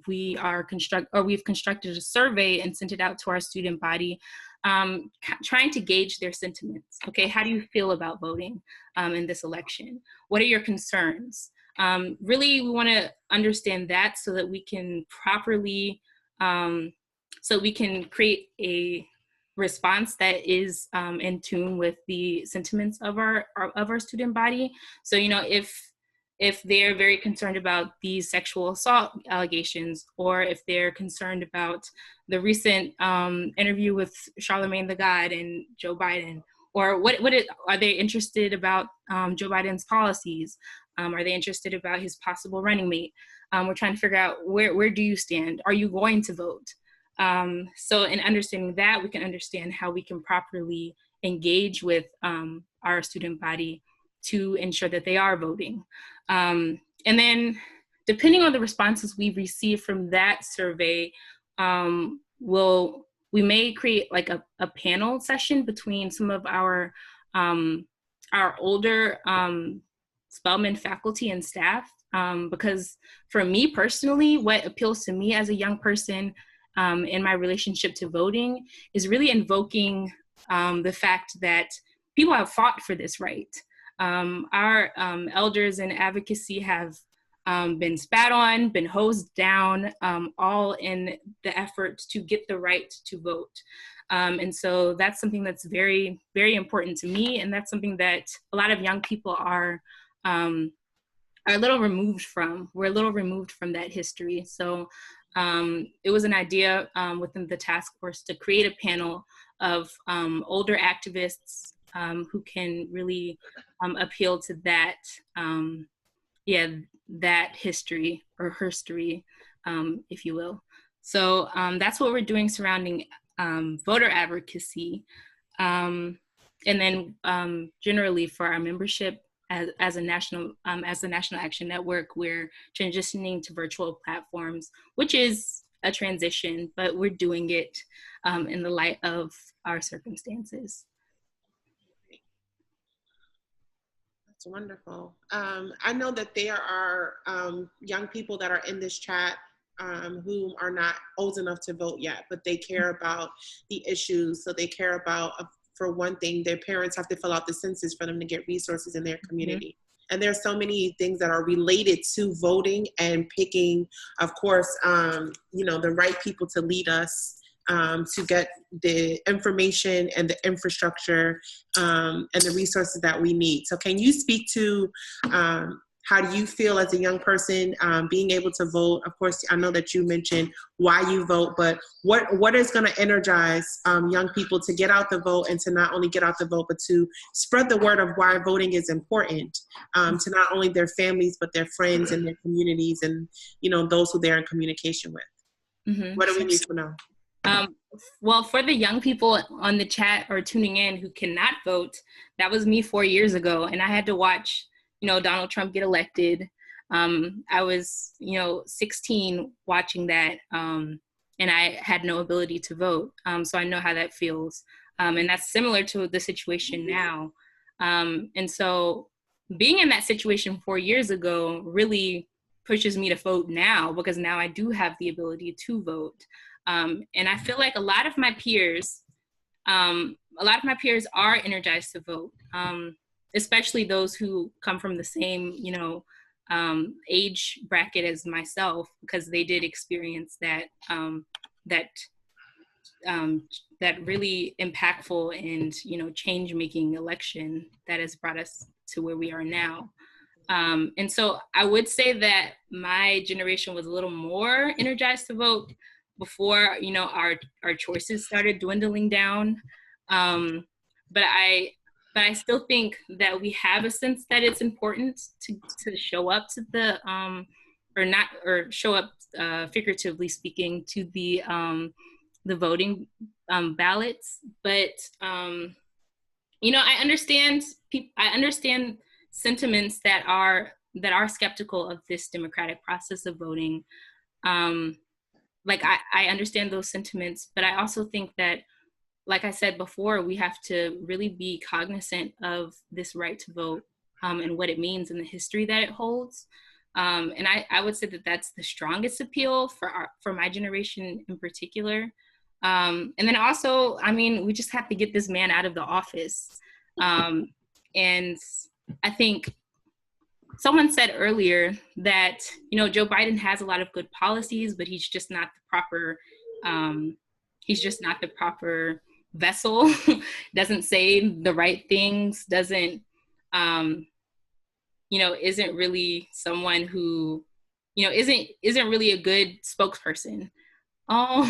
we've constructed a survey and sent it out to our student body, trying to gauge their sentiments. Okay, how do you feel about voting in this election? What are your concerns? Really, we want to understand that so that we can properly, so we can create a response that is in tune with the sentiments of our student body. So, if they're very concerned about these sexual assault allegations, or if they're concerned about the recent interview with Charlemagne the God and Joe Biden, or are they interested about Joe Biden's policies? Are they interested about his possible running mate? We're trying to figure out where do you stand? Are you going to vote? So in understanding that, we can understand how we can properly engage with our student body to ensure that they are voting. And then depending on the responses we receive from that survey, we may create like a panel session between some of our older Spelman faculty and staff, because for me personally, what appeals to me as a young person in my relationship to voting is really invoking the fact that people have fought for this right. Our elders in advocacy have been spat on, been hosed down, all in the effort to get the right to vote. And so that's something that's very, very important to me. And that's something that a lot of young people are a little removed from. We're a little removed from that history. So it was an idea within the task force to create a panel of older activists who can really appeal to that, that history or herstory, if you will. So that's what we're doing surrounding voter advocacy. And then generally for our membership as the National Action Network, we're transitioning to virtual platforms, which is a transition, but we're doing it in the light of our circumstances. That's wonderful. I know that there are young people that are in this chat who are not old enough to vote yet, but they care about the issues. So they care about, for one thing, their parents have to fill out the census for them to get resources in their community. Mm-hmm. And there's so many things that are related to voting and picking, of course, the right people to lead us to get the information and the infrastructure and the resources that we need. So can you speak to How do you feel as a young person being able to vote? Of course, I know that you mentioned why you vote, but what is going to energize young people to get out the vote, and to not only get out the vote, but to spread the word of why voting is important to not only their families, but their friends and their communities, and those who they're in communication with? Mm-hmm. What do we need to know? Well, for the young people on the chat or tuning in who cannot vote, that was me 4 years ago, and I had to watch, Donald Trump get elected. I was, 16 watching that, and I had no ability to vote. So I know how that feels. And that's similar to the situation now. And so being in that situation 4 years ago really pushes me to vote now, because now I do have the ability to vote. And I feel like a lot of my peers are energized to vote, especially those who come from the same, age bracket as myself, because they did experience that really impactful and, change-making election that has brought us to where we are now. And so I would say that my generation was a little more energized to vote before, our choices started dwindling down. But I still think that we have a sense that it's important to show up to the, or show up, figuratively speaking, to the voting ballots. But, I understand sentiments that are skeptical of this democratic process of voting. I understand those sentiments, but I also think that, like I said before, we have to really be cognizant of this right to vote and what it means and the history that it holds. And I would say that that's the strongest appeal for my generation in particular. And then also, we just have to get this man out of the office. And I think someone said earlier that, Joe Biden has a lot of good policies, but he's just not the proper vessel, doesn't say the right things, isn't really someone who, isn't really a good spokesperson. Oh,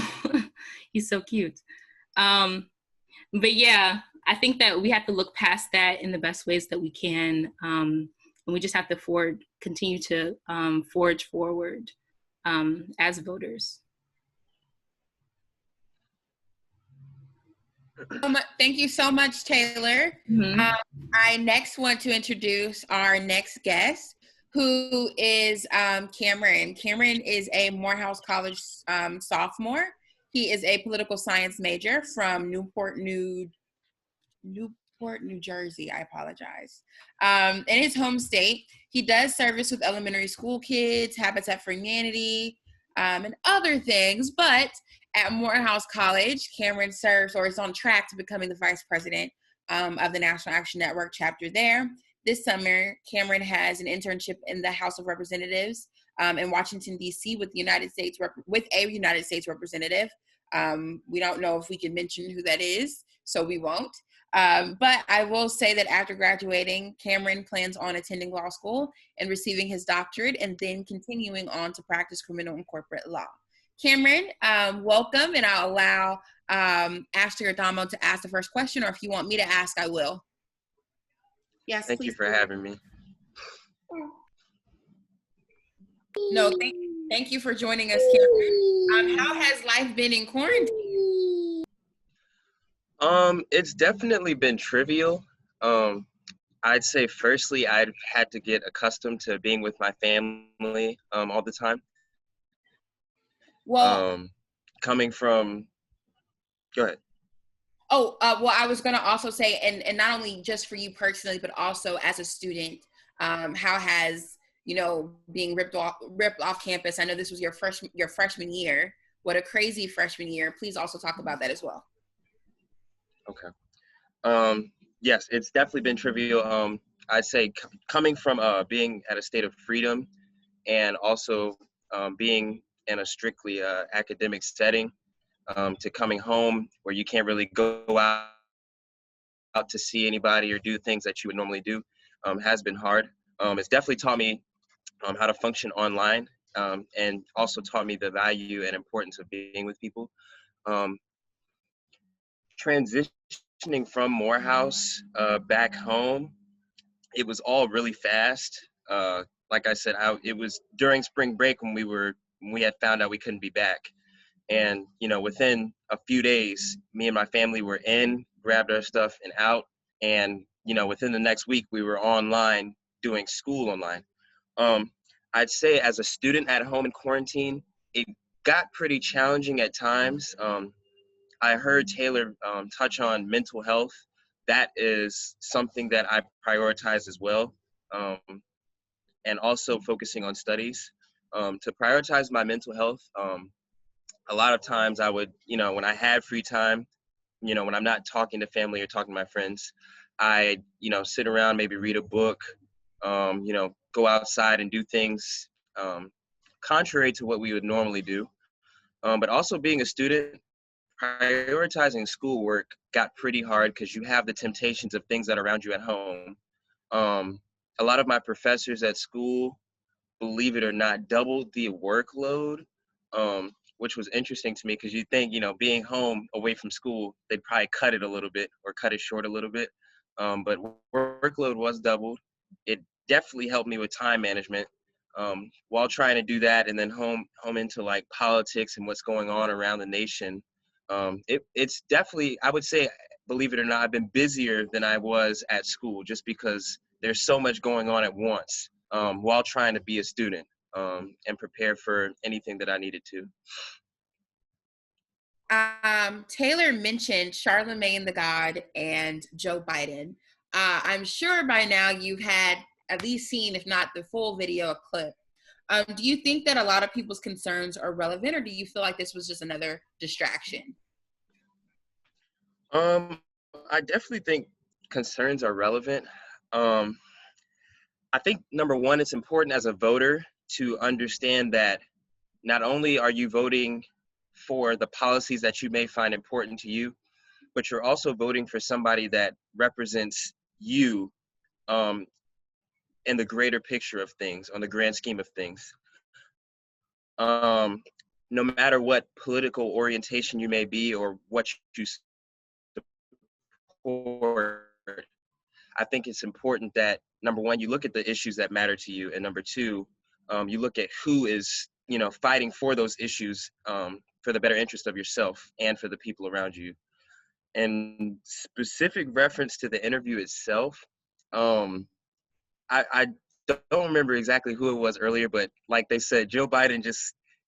he's so cute. But yeah, I think that we have to look past that in the best ways that we can. And we just have to continue to forge forward as voters. Thank you so much, Taylor. Mm-hmm. I next want to introduce our next guest, who is Cameron. Cameron is a Morehouse College sophomore. He is a political science major from Newport, New Jersey. I apologize. In his home state, he does service with elementary school kids, Habitat for Humanity, and other things. But at Morehouse College, Cameron serves, or is on track to becoming the vice president of the National Action Network chapter there. This summer, Cameron has an internship in the House of Representatives in Washington, D.C. with a United States representative. We don't know if we can mention who that is, so we won't. But I will say that after graduating, Cameron plans on attending law school and receiving his doctorate, and then continuing on to practice criminal and corporate law. Cameron, welcome, and I'll allow Ashley or Damo to ask the first question, or if you want me to ask, I will. Yes, Thank you for having me. No, thank you for joining us, Cameron. How has life been in quarantine? It's definitely been trivial. I'd say firstly, I've had to get accustomed to being with my family all the time. Well, coming from, go ahead. Oh, well, I was going to also say, and not only just for you personally, but also as a student, how has, being ripped off campus? I know this was your freshman year. What a crazy freshman year. Please also talk about that as well. Okay. Yes, it's definitely been trivial. I'd say coming from being at a state of freedom, and also being in a strictly academic setting, to coming home where you can't really go out to see anybody or do things that you would normally do, has been hard. It's definitely taught me how to function online, and also taught me the value and importance of being with people. Um, Transitioning from Morehouse back home, it was all really fast. Like I said, it was during spring break when we had found out we couldn't be back. And, within a few days, me and my family were in, grabbed our stuff and out. And, within the next week, we were online doing school online. I'd say as a student at home in quarantine, it got pretty challenging at times. I heard Taylor touch on mental health. That is something that I prioritize as well. Um, and also focusing on studies. To prioritize my mental health, a lot of times I would, when I had free time, when I'm not talking to family or talking to my friends, I, sit around, maybe read a book, go outside and do things contrary to what we would normally do. But also being a student, prioritizing schoolwork got pretty hard because you have the temptations of things that are around you at home. A lot of my professors at school, believe it or not, doubled the workload, which was interesting to me because you think, being home away from school, they'd probably cut it a little bit or cut it short a little bit. But workload was doubled. It definitely helped me with time management while trying to do that, and then home into like politics and what's going on around the nation. It's definitely, I would say, believe it or not, I've been busier than I was at school just because there's so much going on at once while trying to be a student and prepare for anything that I needed to. Taylor mentioned Charlemagne the God and Joe Biden. I'm sure by now you've had at least seen, if not the full video, a clip. Do you think that a lot of people's concerns are relevant, or do you feel like this was just another distraction? I definitely think concerns are relevant. I think, number one, it's important as a voter to understand that not only are you voting for the policies that you may find important to you, but you're also voting for somebody that represents you in the greater picture of things, on the grand scheme of things. No matter what political orientation you may be or what you support, I think it's important that, number one, you look at the issues that matter to you, and number two, you look at who is, fighting for those issues for the better interest of yourself and for the people around you. And specific reference to the interview itself, I don't remember exactly who it was earlier, but like they said, Joe Biden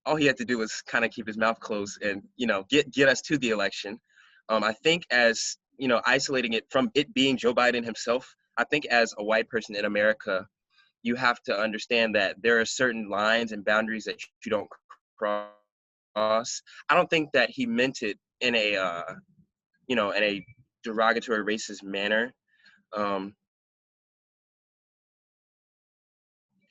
all he had to do was kind of keep his mouth closed and, get us to the election. I think as, isolating it from it being Joe Biden himself, I think as a white person in America, you have to understand that there are certain lines and boundaries that you don't cross. I don't think that he meant it in a, in a derogatory racist manner.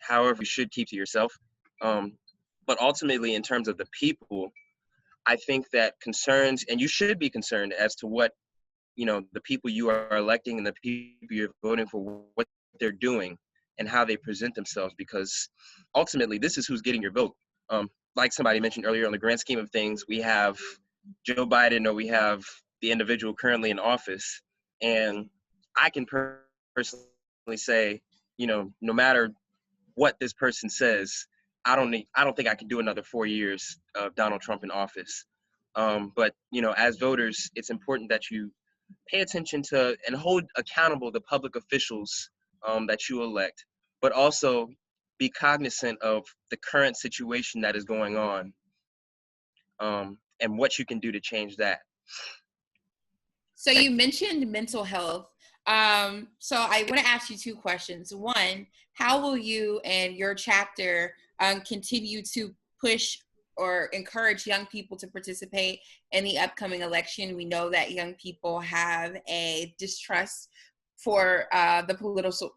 However, you should keep to yourself. But ultimately, in terms of the people, I think that concerns, and you should be concerned as to what, the people you are electing and the people you're voting for, what they're doing and how they present themselves, because ultimately this is who's getting your vote. Like somebody mentioned earlier, on the grand scheme of things, we have Joe Biden or we have the individual currently in office. And I can personally say, no matter what this person says, I don't think I can do another 4 years of Donald Trump in office. But, as voters, it's important that you pay attention to and hold accountable the public officials that you elect, but also be cognizant of the current situation that is going on and what you can do to change that. So you mentioned mental health. So I want to ask you two questions. One, how will you and your chapter continue to push or encourage young people to participate in the upcoming election? We know that young people have a distrust for the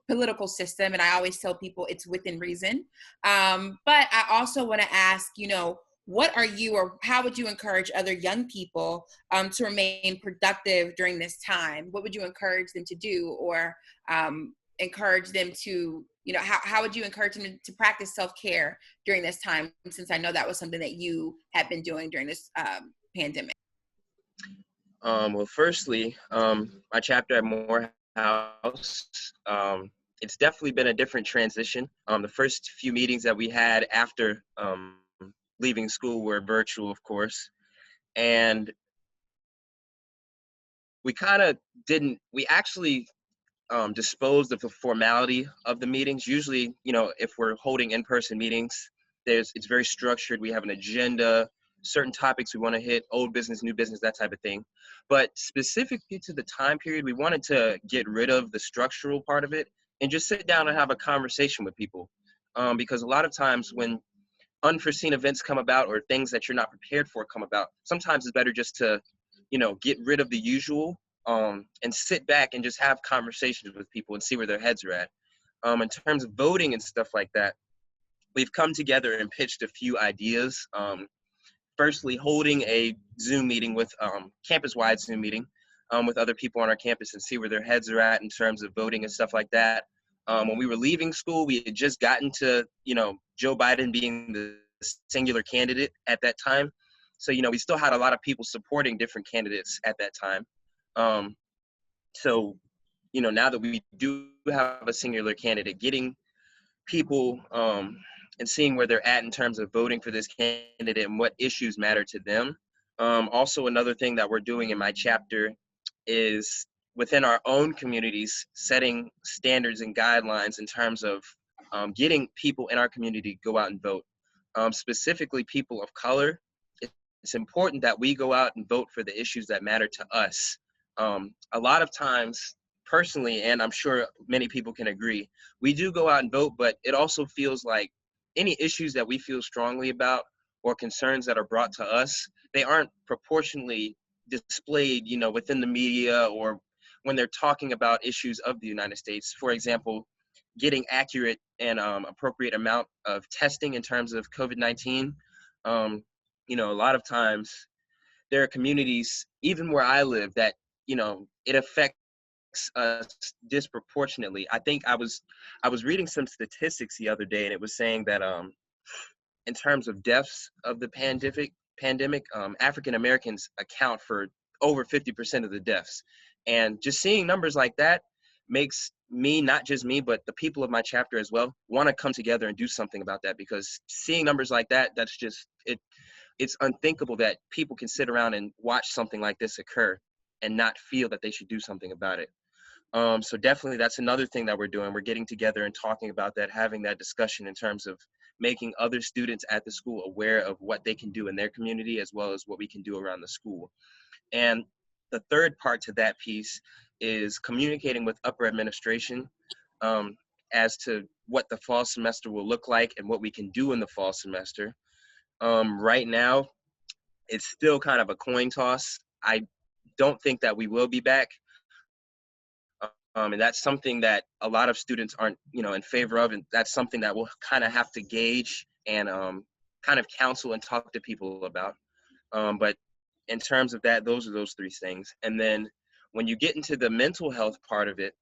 political system, and I always tell people it's within reason. But I also want to ask, what are you, or how would you encourage other young people to remain productive during this time? What would you encourage them to do, or encourage them to you know, how would you encourage them to practice self-care during this time, since I know that was something that you have been doing during this pandemic? Well, firstly, my chapter at Morehouse, it's definitely been a different transition. The first few meetings that we had after leaving school were virtual, of course, and we kind of we actually disposed of the formality of the meetings. Usually, you know, if we're holding in-person meetings, it's very structured. We have an agenda, certain topics we want to hit, old business, new business, that type of thing. But specifically to the time period, we wanted to get rid of the structural part of it and just sit down and have a conversation with people. Because a lot of times when unforeseen events come about or things that you're not prepared for come about, sometimes it's better just to, you know, get rid of the usual and sit back and just have conversations with people and see where their heads are at. In terms of voting and stuff like that, we've come together and pitched a few ideas. Firstly, holding a Zoom meeting with campus-wide Zoom meeting with other people on our campus and see where their heads are at in terms of voting and stuff like that. When we were leaving school, we had just gotten to, you know, Joe Biden being the singular candidate at that time. So, you know, we still had a lot of people supporting different candidates at that time. So, you know, now that we do have a singular candidate, getting people and seeing where they're at in terms of voting for this candidate and what issues matter to them. Also, another thing that we're doing in my chapter is within our own communities, setting standards and guidelines in terms of getting people in our community to go out and vote. Specifically, people of color. It's important that we go out and vote for the issues that matter to us. A lot of times, personally, and I'm sure many people can agree, we do go out and vote, but it also feels like any issues that we feel strongly about or concerns that are brought to us, they aren't proportionally displayed, you know, within the media or when they're talking about issues of the United States. For example, getting accurate and appropriate amount of testing in terms of COVID-19. You know, a lot of times there are communities, even where I live, that, you know, it affects us disproportionately. I think I was reading some statistics the other day, and it was saying that in terms of deaths of the pandemic, African Americans account for over 50% of the deaths. And just seeing numbers like that makes me, not just me, but the people of my chapter as well, want to come together and do something about that. Because seeing numbers like that, that's just it's unthinkable that people can sit around and watch something like this occur and not feel that they should do something about it. So definitely that's another thing that we're doing. We're getting together and talking about that, having that discussion in terms of making other students at the school aware of what they can do in their community as well as what we can do around the school. And the third part to that piece is communicating with upper administration as to what the fall semester will look like and what we can do in the fall semester. Right now, it's still kind of a coin toss. I don't think that we will be back. And that's something that a lot of students aren't, you know, in favor of. And that's something that we'll kind of have to gauge and kind of counsel and talk to people about. But in terms of that, those are those three things. And then when you get into the mental health part of it,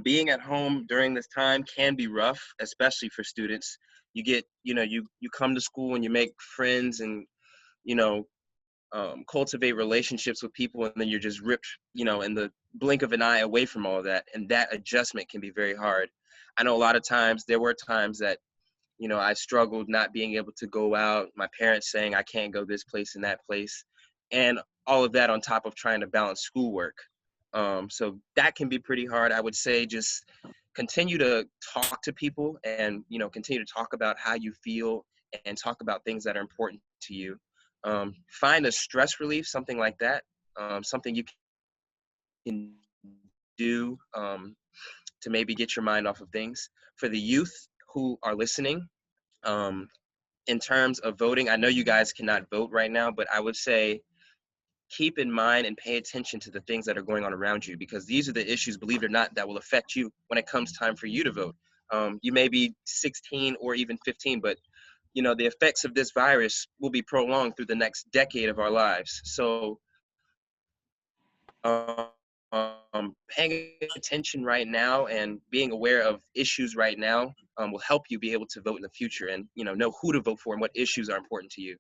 being at home during this time can be rough, especially for students. You get, you know, you come to school and you make friends and, you know, cultivate relationships with people, and then you're just ripped, you know, in the blink of an eye away from all of that. And that adjustment can be very hard. I know a lot of times, there were times that, you know, I struggled not being able to go out, my parents saying I can't go this place and that place, and all of that on top of trying to balance schoolwork. So that can be pretty hard. I would say just continue to talk to people and, you know, continue to talk about how you feel and talk about things that are important to you. Find a stress relief, something like that, something you can do to maybe get your mind off of things. For the youth who are listening, in terms of voting, I know you guys cannot vote right now, but I would say keep in mind and pay attention to the things that are going on around you, because these are the issues, believe it or not, that will affect you when it comes time for you to vote. You may be 16 or even 15, but you know, the effects of this virus will be prolonged through the next decade of our lives. So paying attention right now and being aware of issues right now will help you be able to vote in the future and, know who to vote for and what issues are important to you.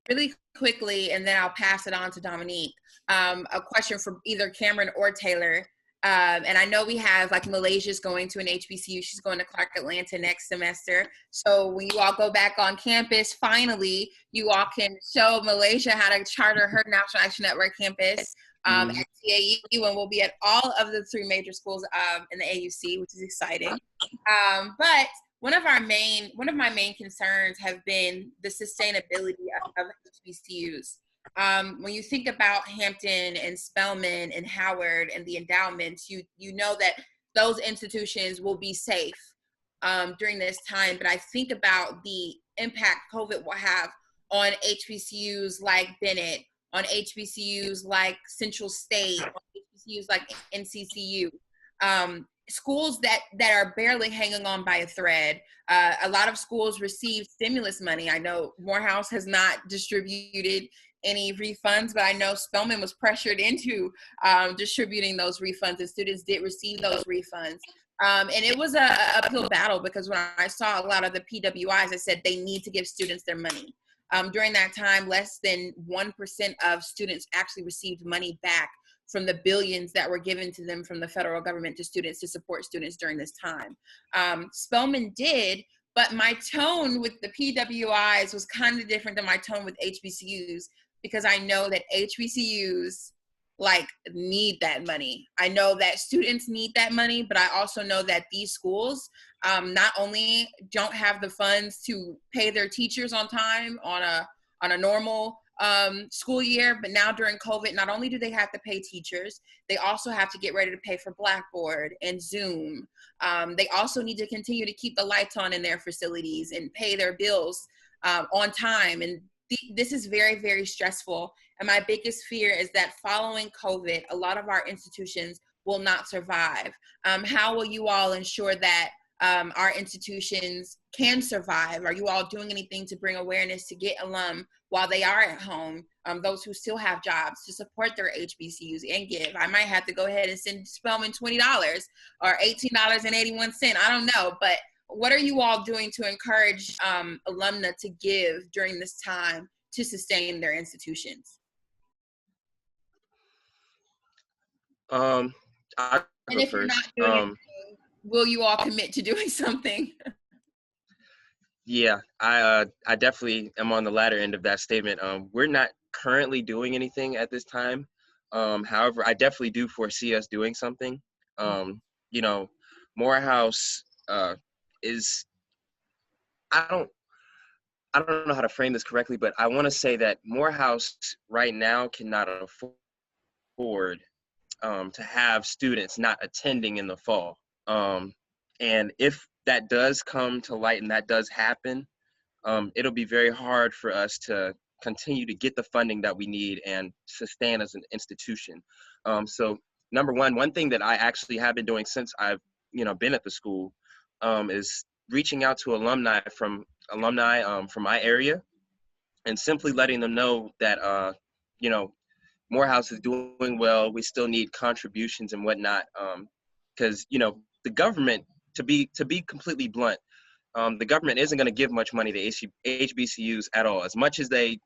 Really quickly, and then I'll pass it on to Dominique. A question for either Cameron or Taylor. And I know we have, like, Malaysia's going to an HBCU. She's going to Clark Atlanta next semester. So when you all go back on campus, finally, you all can show Malaysia how to charter her National Action Network campus at TAU, and we'll be at all of the 3 major schools in the AUC, which is exciting. But one of my main concerns have been the sustainability of HBCUs. When you think about Hampton and Spelman and Howard and the endowments, you know that those institutions will be safe during this time. But I think about the impact COVID will have on HBCUs like Bennett, on HBCUs like Central State, on HBCUs like NCCU. Schools that are barely hanging on by a thread. A lot of schools receive stimulus money. I know Morehouse has not distributed any refunds, but I know Spelman was pressured into distributing those refunds, and students did receive those refunds. And it was a uphill battle, because when I saw a lot of the PWIs, I said they need to give students their money. During that time, less than 1% of students actually received money back from the billions that were given to them from the federal government to students to support students during this time. Spelman did, but my tone with the PWIs was kind of different than my tone with HBCUs, because I know that HBCUs need that money. I know that students need that money, but I also know that these schools not only don't have the funds to pay their teachers on time on a normal school year, but now during COVID, not only do they have to pay teachers, they also have to get ready to pay for Blackboard and Zoom. They also need to continue to keep the lights on in their facilities and pay their bills on time. And this is very, very stressful. And my biggest fear is that following COVID, a lot of our institutions will not survive. How will you all ensure that our institutions can survive? Are you all doing anything to bring awareness to get alum while they are at home, those who still have jobs, to support their HBCUs and give? I might have to go ahead and send Spelman $20 or $18.81. I don't know, but what are you all doing to encourage alumna to give during this time to sustain their institutions? I And if you're not doing anything, will you all commit to doing something? Yeah, I definitely am on the latter end of that statement. We're not currently doing anything at this time. However, I definitely do foresee us doing something. Morehouse is, I don't know how to frame this correctly, but I want to say that Morehouse right now cannot afford to have students not attending in the fall. And if that does come to light and that does happen, it'll be very hard for us to continue to get the funding that we need and sustain as an institution. So number one thing that I actually have been doing since I've been at the school is reaching out to alumni from my area and simply letting them know that Morehouse is doing well. We still need contributions and whatnot, because the government, to be completely blunt, the government isn't going to give much money to HBCUs at all. As much as they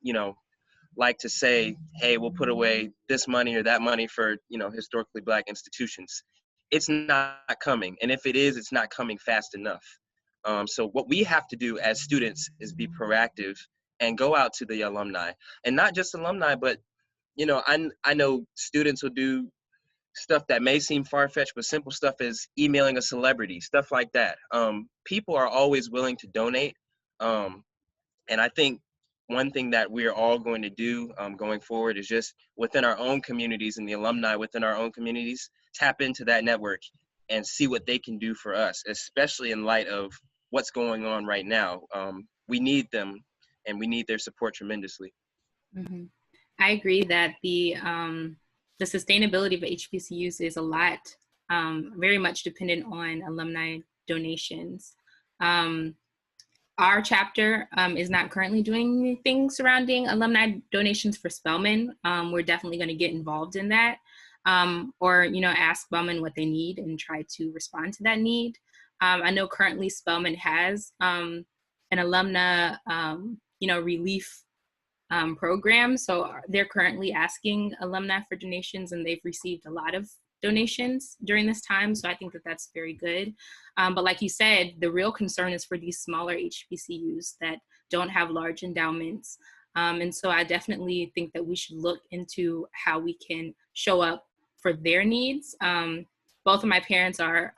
like to say, hey, we'll put away this money or that money for historically Black institutions, it's not coming. And if it is, it's not coming fast enough. So what we have to do as students is be proactive and go out to the alumni, and not just alumni, but I know students will do stuff that may seem far-fetched, but simple stuff as emailing a celebrity, stuff like that. People are always willing to donate. And I think one thing that we're all going to do going forward is just within our own communities and the alumni within our own communities, tap into that network and see what they can do for us, especially in light of what's going on right now. We need them and we need their support tremendously. Mm-hmm. I agree that the sustainability of HBCUs is a lot, very much dependent on alumni donations. Our chapter is not currently doing anything surrounding alumni donations for Spelman. We're definitely going to get involved in that. or, you know, ask Spelman what they need and try to respond to that need. I know currently Spelman has an alumna, you know, relief program. So they're currently asking alumni for donations, and they've received a lot of donations during this time. So I think that that's very good. But like you said, the real concern is for these smaller HBCUs that don't have large endowments. And so I definitely think that we should look into how we can show up for their needs. Both of my parents are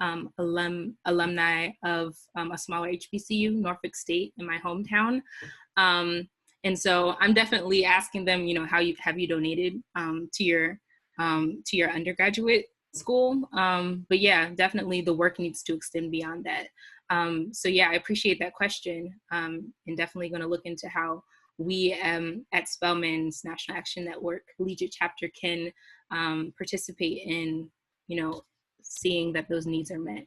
alumni of a smaller HBCU, Norfolk State, in my hometown. And so I'm definitely asking them, you know, have you donated to your undergraduate school? But yeah, definitely the work needs to extend beyond that. So yeah, I appreciate that question, and definitely going to look into how we at Spelman's National Action Network Collegiate Chapter can participate in, you know, seeing that those needs are met.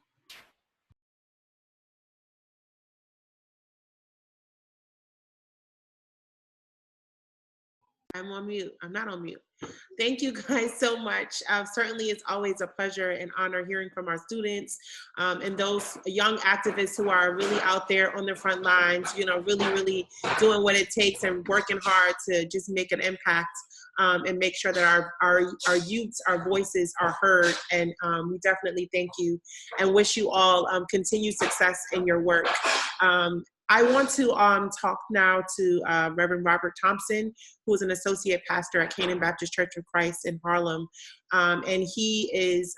I'm on mute. I'm not on mute. Thank you guys so much. Certainly it's always a pleasure and honor hearing from our students and those young activists who are really out there on the front lines, you know, really doing what it takes and working hard to just make an impact and make sure that our youths, our voices are heard. And we definitely thank you and wish you all continued success in your work. I want to talk now to Reverend Robert Thompson, who is an associate pastor at Canaan Baptist Church of Christ in Harlem. And he is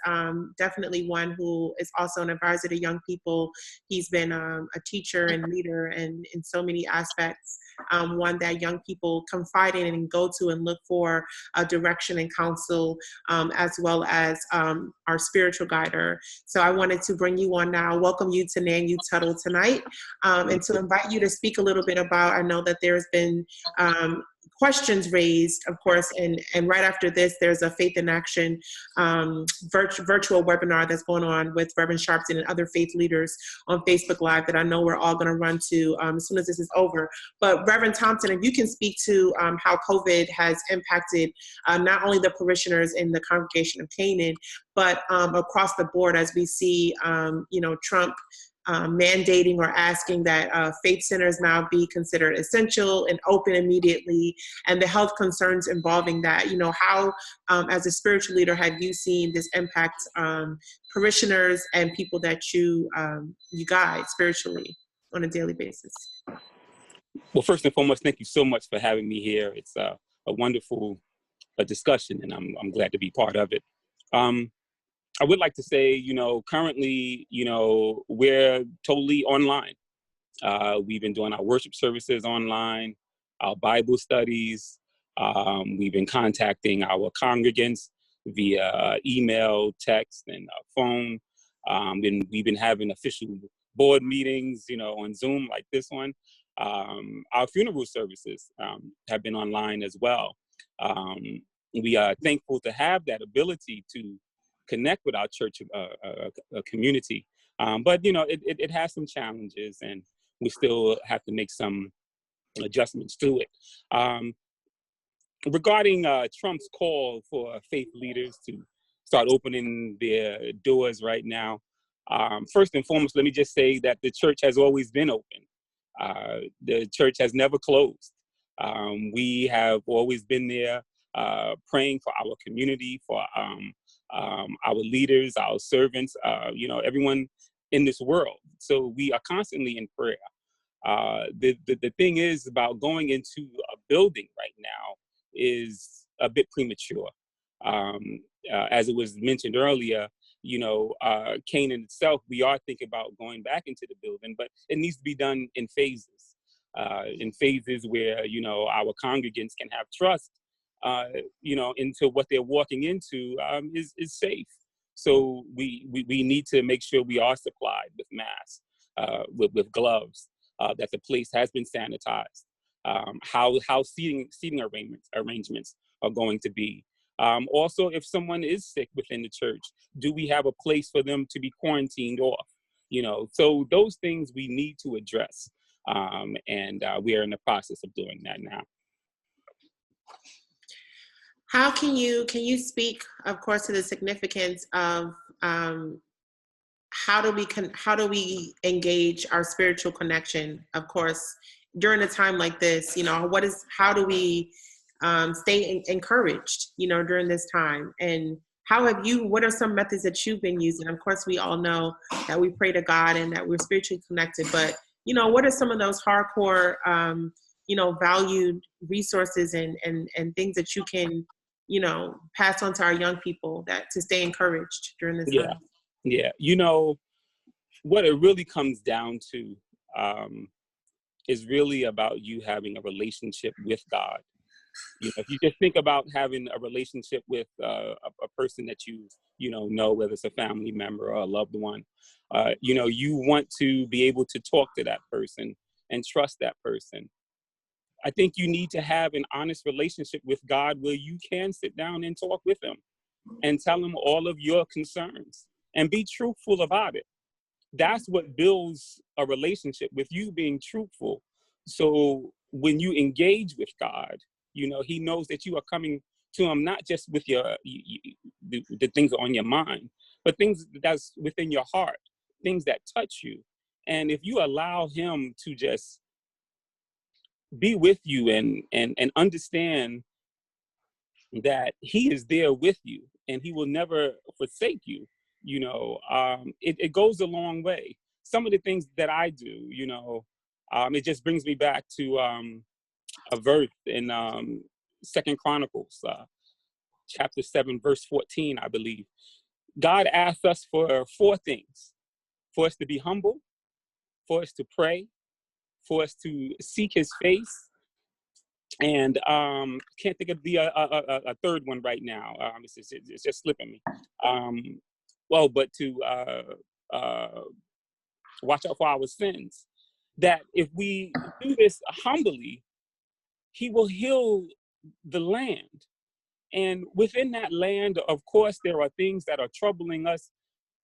definitely one who is also an advisor to young people. He's been a teacher and leader and in so many aspects, one that young people confide in and go to and look for direction and counsel, as well as our spiritual guider. So I wanted to bring you on now, welcome you to NAN Youth Huddle tonight, and to invite you to speak a little bit about, I know that there's been questions raised, of course, and right after this, there's a Faith in Action virtual webinar that's going on with Reverend Sharpton and other faith leaders on Facebook Live that I know we're all going to run to as soon as this is over. But Reverend Thompson, if you can speak to how COVID has impacted not only the parishioners in the congregation of Canaan, but across the board as we see, you know, Trump mandating or asking that faith centers now be considered essential and open immediately, and the health concerns involving that. You know, how, as a spiritual leader, have you seen this impact parishioners and people that you guide spiritually on a daily basis? Well, first and foremost, thank you so much for having me here. It's a wonderful discussion, and I'm glad to be part of it. I would like to say, you know, currently, you know, we're totally online. We've been doing our worship services online, our Bible studies. We've been contacting our congregants via email, text, and phone. We've been having official board meetings, you know, on Zoom like this one. Our funeral services have been online as well. We are thankful to have that ability to connect with our church community. But, you know, it has some challenges, and we still have to make some adjustments to it. Regarding Trump's call for faith leaders to start opening their doors right now, first and foremost, let me just say that the church has always been open. The church has never closed. We have always been there praying for our community, for our leaders, our servants, you know, everyone in this world. So we are constantly in prayer. The thing is about going into a building right now is a bit premature. As it was mentioned earlier, you know, Canaan itself, we are thinking about going back into the building, but it needs to be done in phases where, you know, our congregants can have trust, you know, into what they're walking into is safe. So we need to make sure we are supplied with masks, with gloves, that the place has been sanitized, how seating arrangements are going to be. Also, if someone is sick within the church, do we have a place for them to be quarantined off? You know, so those things we need to address, and we are in the process of doing that now. How can you speak, of course, to the significance of how do we engage our spiritual connection, of course, during a time like this? How do we stay encouraged, during this time? And what are some methods that you've been using? Of course, we all know that we pray to God and that we're spiritually connected, but, what are some of those hardcore, valued resources and things that you can, pass on to our young people to stay encouraged during this time? Yeah. What it really comes down to is really about you having a relationship with God. If you just think about having a relationship with a person that you know, whether it's a family member or a loved one, you want to be able to talk to that person and trust that person. I think you need to have an honest relationship with God where you can sit down and talk with him and tell him all of your concerns and be truthful about it. That's what builds a relationship, with you being truthful. So when you engage with God, he knows that you are coming to him not just with the things on your mind, but things that's within your heart, things that touch you. And if you allow him to just be with you and understand that he is there with you and he will never forsake you, it goes a long way. Some of the things that I do, it just brings me back to a verse in 2 Chronicles, chapter 7, verse 14, I believe. God asks us for 4 things: for us to be humble, for us to pray, for us to seek his face, and can't think of the a third one right now. It's just slipping me. But to watch out for our sins. That if we do this humbly, he will heal the land. And within that land, of course, there are things that are troubling us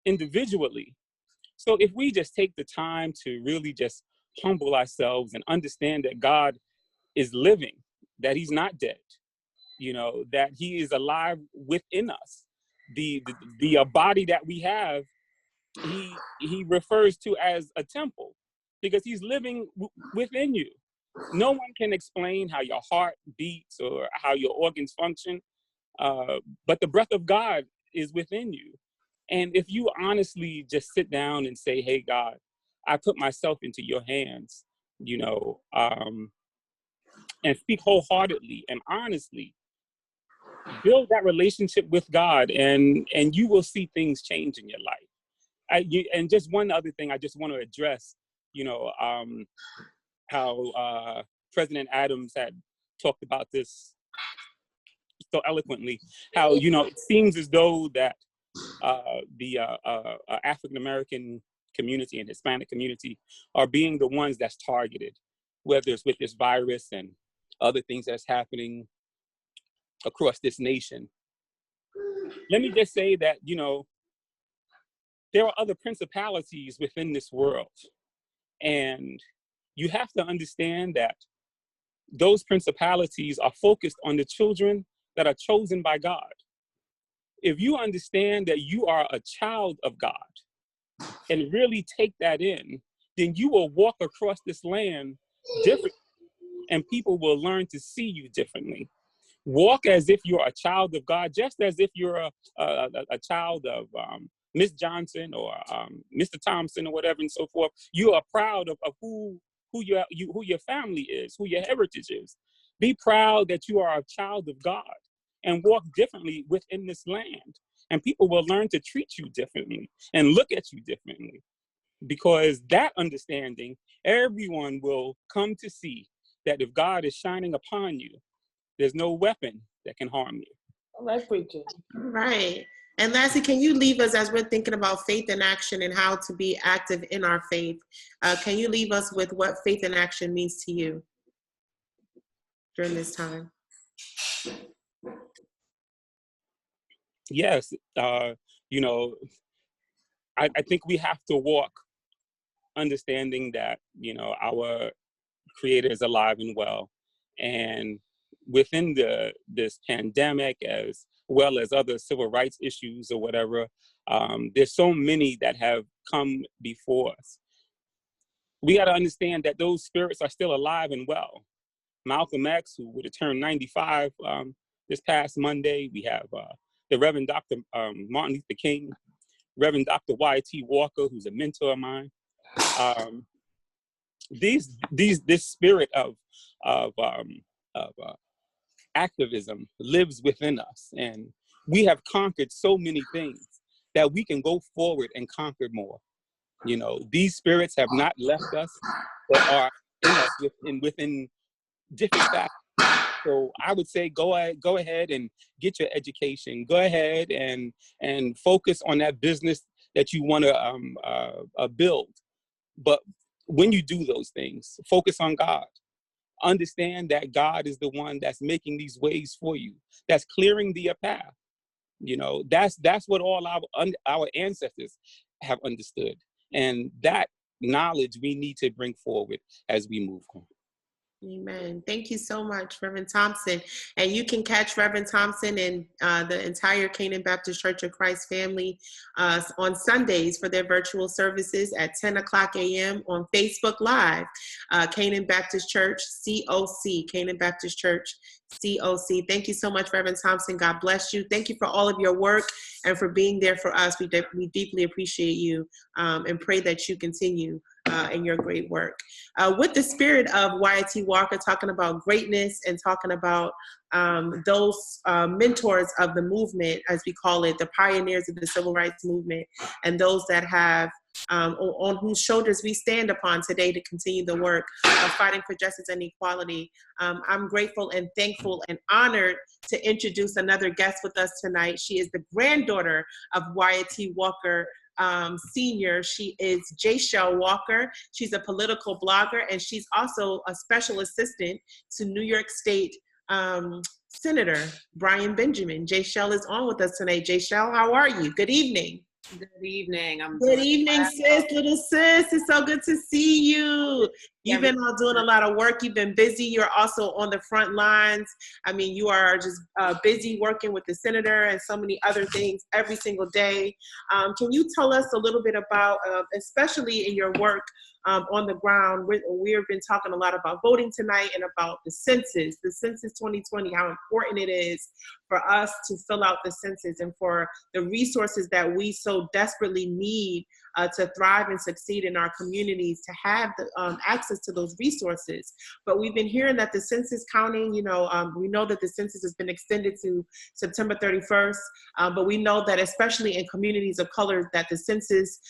individually. So if we just take the time to really just humble ourselves and understand that God is living, that he's not dead, that he is alive within us. The body that we have, he refers to as a temple because he's living within you. No one can explain how your heart beats or how your organs function, but the breath of God is within you. And if you honestly just sit down and say, hey, God, I put myself into your hands, and speak wholeheartedly and honestly, build that relationship with God, and you will see things change in your life. And just one other thing I just want to address, how President Adams had talked about this so eloquently, how, it seems as though that the African-American community and Hispanic community are being the ones that's targeted, whether it's with this virus and other things that's happening across this nation. Let me just say that, there are other principalities within this world. And you have to understand that those principalities are focused on the children that are chosen by God. If you understand that you are a child of God and really take that in, then you will walk across this land differently, and people will learn to see you differently. Walk as if you're a child of God, just as if you're a child of Miss Johnson or Mr. Thompson or whatever and so forth. You are proud of who your family is, who your heritage is. Be proud that you are a child of God and walk differently within this land. And people will learn to treat you differently and look at you differently. Because that understanding, everyone will come to see that if God is shining upon you, there's no weapon that can harm you. All right, preacher. Right. And lastly, can you leave us, as we're thinking about faith in action and how to be active in our faith, can you leave us with what faith in action means to you during this time? Yes. I think we have to walk understanding that, our Creator is alive and well. And within this pandemic, as well as other civil rights issues or whatever, there's so many that have come before us. We got to understand that those spirits are still alive and well. Malcolm X, who would have turned 95 this past Monday. We have the Reverend Dr. Martin Luther King, Reverend Dr. Y.T. Walker, who's a mentor of mine. This spirit of activism lives within us, and we have conquered so many things that we can go forward and conquer more. You know, these spirits have not left us, but are in us within different factors. So I would say go ahead and get your education. Go ahead and focus on that business that you want to build. But when you do those things, focus on God. Understand that God is the one that's making these ways for you, that's clearing the path. You know, that's what all our ancestors have understood. And that knowledge we need to bring forward as we move on. Amen. Thank you so much, Reverend Thompson. And you can catch Reverend Thompson and the entire Canaan Baptist Church of Christ family on Sundays for their virtual services at 10 o'clock a.m. on Facebook Live. Canaan Baptist Church, COC, Canaan Baptist Church, COC. Thank you so much, Reverend Thompson. God bless you. Thank you for all of your work and for being there for us. We deeply appreciate you and pray that you continue in your great work. With the spirit of Y.T. Walker talking about greatness and talking about those mentors of the movement, as we call it, the pioneers of the civil rights movement, and those that have on whose shoulders we stand upon today to continue the work of fighting for justice and equality. I'm grateful and thankful and honored to introduce another guest with us tonight. She is the granddaughter of Y.T. Walker Senior. She is Jayshell Walker. She's a political blogger, and she's also a special assistant to New York State Senator Brian Benjamin. Jayshell is on with us tonight. Jayshell, how are you? Good evening. Good evening. Good evening, sis, little sis. It's so good to see you. You've been doing a lot of work. You've been busy. You're also on the front lines. I mean, you are just busy working with the senator and so many other things every single day. Can you tell us a little bit about, especially in your work on the ground, we've been talking a lot about voting tonight and about the census 2020, how important it is for us to fill out the census and for the resources that we so desperately need to thrive and succeed in our communities, to have the, access to those resources. But we've been hearing that the census counting, we know that the census has been extended to September 31st, but we know that especially in communities of color that the census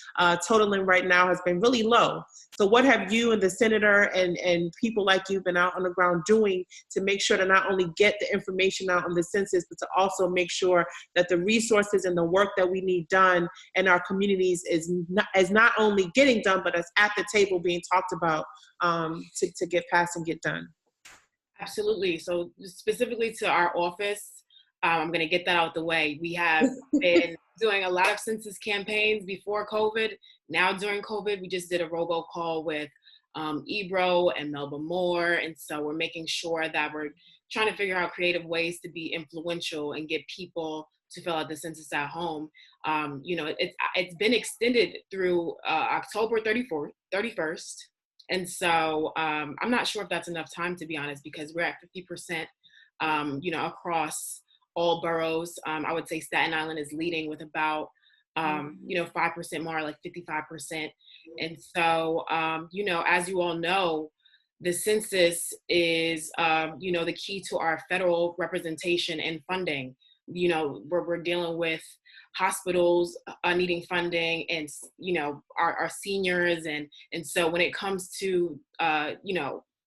totaling right now has been really low. So what have you and the senator and people like you been out on the ground doing to make sure to not only get the information out on the census, but to also make sure that the resources and the work that we need done in our communities is not only getting done, but is at the table being talked about to get passed and get done? Absolutely. So specifically to our office, I'm going to get that out the way. We have been doing a lot of census campaigns before COVID. Now during COVID, we just did a robocall with Ebro and Melba Moore. And so we're making sure that we're trying to figure out creative ways to be influential and get people to fill out the census at home. It's been extended through October 31st. And so I'm not sure if that's enough time, to be honest, because we're at 50%, across all boroughs. I would say Staten Island is leading with about, 5% more, like 55%. And so, as you all know, the census is, the key to our federal representation and funding. We're dealing with hospitals needing funding and, our seniors. And so when it comes to,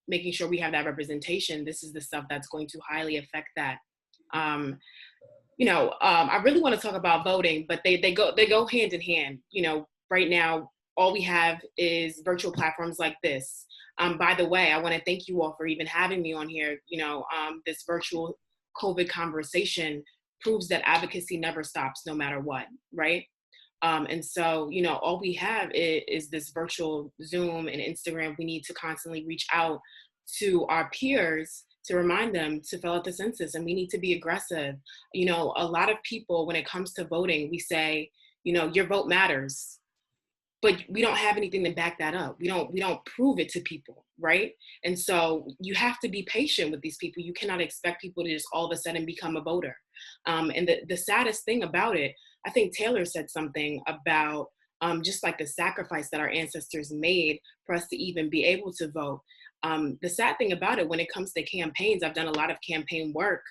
making sure we have that representation, this is the stuff that's going to highly affect that. I really want to talk about voting, but they go hand in hand. Right now, all we have is virtual platforms like this. By the way, I want to thank you all for even having me on here. This virtual COVID conversation proves that advocacy never stops, no matter what, right? And so, all we have is this virtual Zoom and Instagram. We need to constantly reach out to our peers to remind them to fill out the census, and we need to be aggressive. You know, a lot of people, when it comes to voting, we say, you know, your vote matters, but we don't have anything to back that up. We don't prove it to people, right? And so you have to be patient with these people. You cannot expect people to just all of a sudden become a voter. And the saddest thing about it, I think Taylor said something about just like the sacrifice that our ancestors made for us to even be able to vote. The sad thing about it, when it comes to campaigns, I've done a lot of campaign work.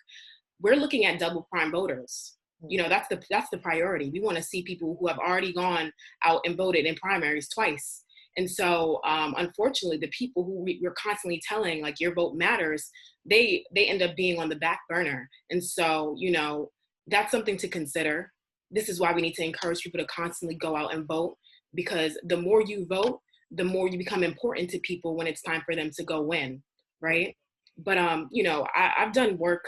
We're looking at double prime voters. You know, that's the priority. We want to see people who have already gone out and voted in primaries twice. And so, unfortunately, the people who we're constantly telling, like, your vote matters, they end up being on the back burner. And so, you know, that's something to consider. This is why we need to encourage people to constantly go out and vote, because the more you vote, the more you become important to people when it's time for them to go win, right? But, you know, I've done work.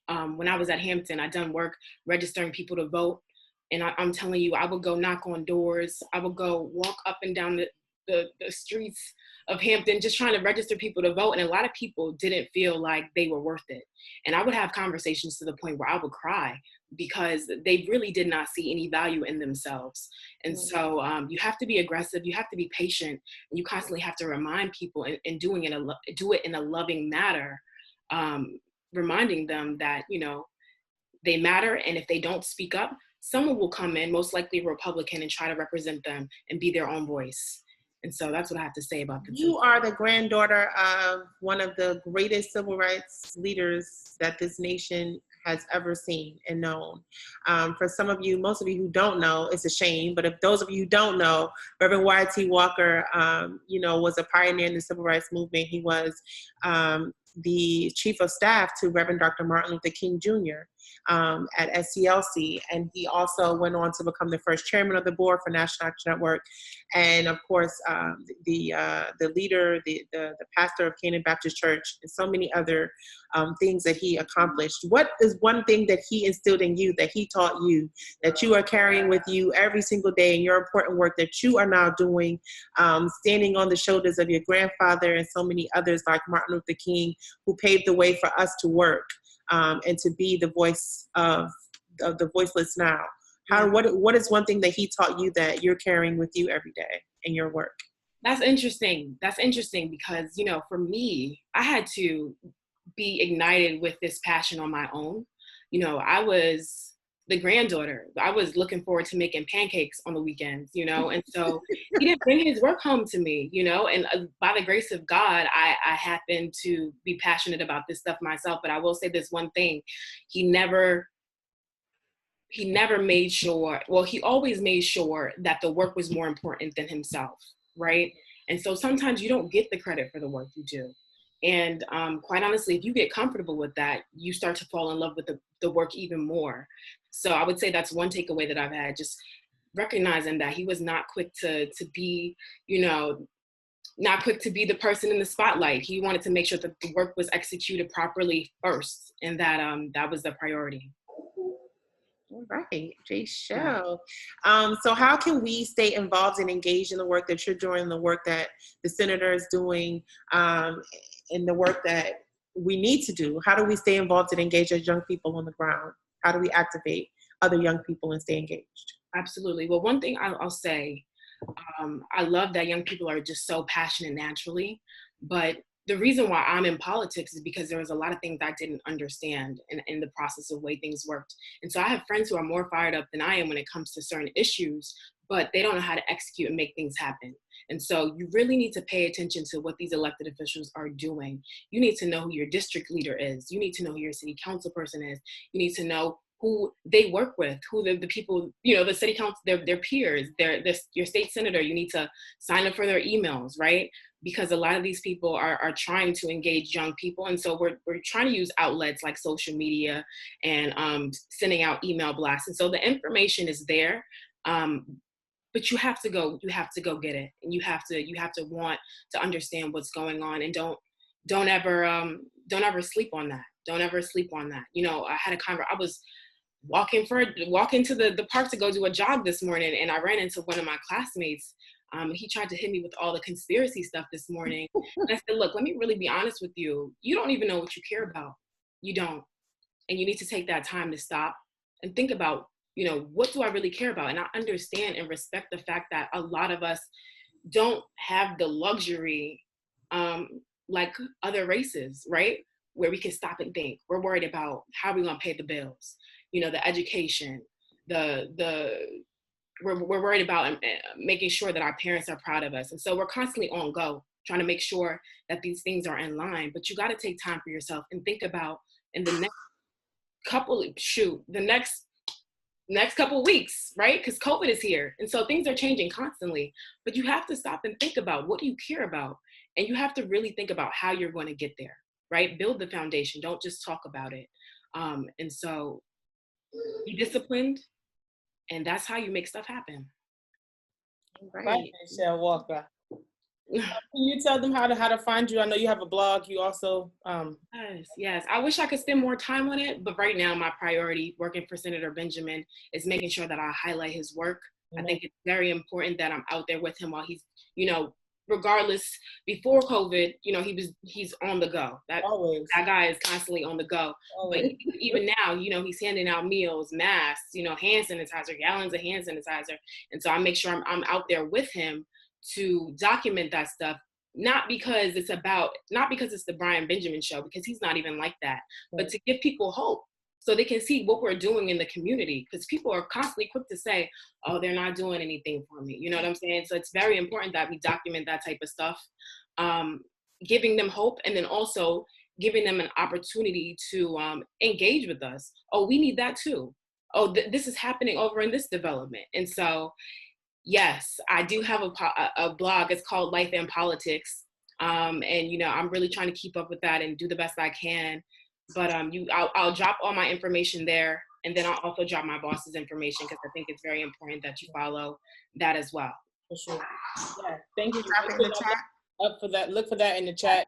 When I was at Hampton, I'd done work registering people to vote. And I'm telling you, I would go knock on doors. I would go walk up and down the streets of Hampton, just trying to register people to vote. And a lot of people didn't feel like they were worth it. And I would have conversations to the point where I would cry, because they really did not see any value in themselves. And so you have to be aggressive, you have to be patient, and you constantly have to remind people and do it in a loving manner, reminding them that, you know, they matter. And if they don't speak up, someone will come in, most likely a Republican, and try to represent them and be their own voice. And so that's what I have to say about this. You are the granddaughter of one of the greatest civil rights leaders that this nation has ever seen and known. For some of you, most of you who don't know, it's a shame, but if those of you who don't know, Reverend Wyatt T. Walker, you know, was a pioneer in the civil rights movement. He was the chief of staff to Reverend Dr. Martin Luther King Jr. At SCLC, and he also went on to become the first chairman of the board for National Action Network, and of course the leader, the pastor of Canaan Baptist Church, and so many other things that he accomplished. What is one thing that he instilled in you, that he taught you, that you are carrying with you every single day in your important work that you are now doing, standing on the shoulders of your grandfather and so many others like Martin Luther King, who paved the way for us to work and to be the voice of the voiceless now? What is one thing that he taught you that you're carrying with you every day in your work? That's interesting. That's interesting because, you know, for me, I had to be ignited with this passion on my own. You know, I was the granddaughter. I was looking forward to making pancakes on the weekends, you know, and so he didn't bring his work home to me, you know, and by the grace of God, I happened to be passionate about this stuff myself. But I will say this one thing: he never made sure, well, he always made sure that the work was more important than himself, right? And so sometimes you don't get the credit for the work you do. And quite honestly, if you get comfortable with that, you start to fall in love with the work even more. So I would say that's one takeaway that I've had, just recognizing that he was not quick to be, you know, not quick to be the person in the spotlight. He wanted to make sure that the work was executed properly first, and that that was the priority. All right, Jay Show. So how can we stay involved and engaged in the work that you're doing, the work that the senator is doing, and the work that we need to do? How do we stay involved and engaged as young people on the ground? How do we activate other young people and stay engaged? Absolutely. Well, one thing I'll say, I love that young people are just so passionate naturally, but the reason why I'm in politics is because there was a lot of things I didn't understand in the process of the way things worked. And so I have friends who are more fired up than I am when it comes to certain issues, but they don't know how to execute and make things happen. And so you really need to pay attention to what these elected officials are doing. You need to know who your district leader is. You need to know who your city council person is. You need to know who they work with, who the people, you know, the city council, their peers, your state senator. You need to sign up for their emails, right? Because a lot of these people are trying to engage young people. And so we're trying to use outlets like social media and sending out email blasts. And so the information is there, but you have to go get it. And you have to want to understand what's going on, and don't ever sleep on that. Don't ever sleep on that. You know, I was walking to the park to go do a jog this morning, and I ran into one of my classmates He tried to hit me with all the conspiracy stuff this morning. And I said, look, let me really be honest with you. You don't even know what you care about. You don't. And you need to take that time to stop and think about, what do I really care about? And I understand and respect the fact that a lot of us don't have the luxury like other races, right? Where we can stop and think. We're worried about how we're gonna pay the bills, the education, we're worried about making sure that our parents are proud of us. And so we're constantly on go, trying to make sure that these things are in line. But you got to take time for yourself and think about in the next next couple weeks, right? Because COVID is here. And so things are changing constantly. But you have to stop and think about, what do you care about? And you have to really think about how you're going to get there, right? Build the foundation. Don't just talk about it. And so be disciplined. And that's how you make stuff happen. Right, Michelle Walker. Can you tell them how to find you? I know you have a blog. You also Yes. I wish I could spend more time on it, but right now my priority, working for Senator Benjamin, is making sure that I highlight his work. Mm-hmm. I think it's very important that I'm out there with him while he's, regardless, before COVID, he's on the go. That guy is constantly on the go. Always. But even now, he's handing out meals, masks, hand sanitizer, gallons of hand sanitizer. And so I make sure I'm out there with him to document that stuff, not because it's the Brian Benjamin show, because he's not even like that, but to give people hope so they can see what we're doing in the community, because people are constantly quick to say, oh, they're not doing anything for me. You know what I'm saying? So it's very important that we document that type of stuff, giving them hope, and then also giving them an opportunity to engage with us. Oh, we need that too. Oh, this is happening over in this development. And so, yes, I do have a blog. It's called Life and Politics. And, I'm really trying to keep up with that and do the best I can. But I'll drop all my information there. And then I'll also drop my boss's information, because I think it's very important that you follow that as well. For sure. Yeah, thank you. Up for that. Look for that in the chat.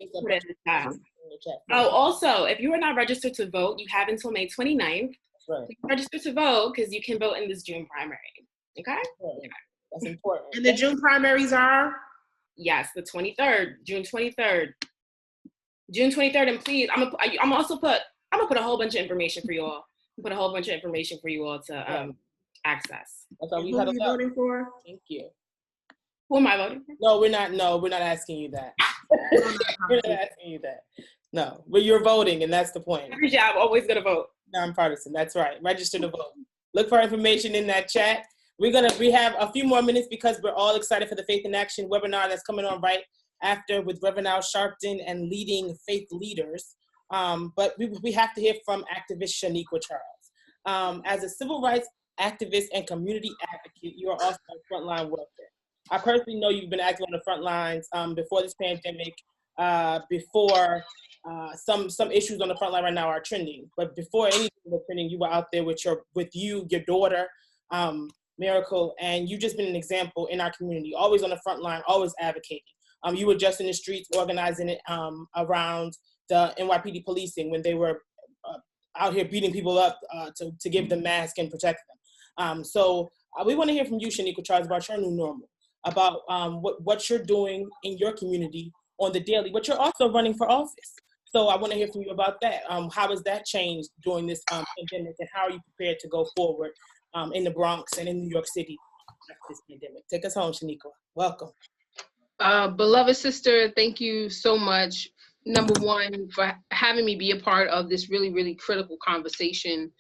Oh, also, if you are not registered to vote, you have until May 29th. Right. To register to vote, because you can vote in this June primary. Okay? Right. That's important. And the June primaries are? Yes, the 23rd, June 23rd. June 23rd, and please, I'm gonna put a whole bunch of information for you all. To access. That's all we Who are you voting for? Thank you. Who am I voting for? No, we're not asking you that. We're not asking you that. No, but you're voting, and that's the point. Every job, always gonna vote. Nonpartisan, that's right. Register to vote. Look for information in that chat. We have a few more minutes because we're all excited for the Faith in Action webinar that's coming on right after with Reverend Al Sharpton and leading faith leaders. But we have to hear from activist Shaniqua Charles. As a civil rights activist and community advocate, you are also on frontline warfare. I personally know you've been active on the front lines before this pandemic, before some issues on the front line right now are trending. But before anything was trending, you were out there with your daughter, Miracle, and you've just been an example in our community, always on the front line, always advocating. You were just in the streets organizing it around the NYPD policing when they were out here beating people up to give them masks and protect them. So we want to hear from you, Shaniqua Charles, about your new normal, about what you're doing in your community on the daily, but you're also running for office. So I want to hear from you about that. How has that changed during this pandemic, and how are you prepared to go forward in the Bronx and in New York City after this pandemic? Take us home, Shaniqua. Welcome. Beloved sister, thank you so much, number one, for having me be a part of this really, really critical conversation.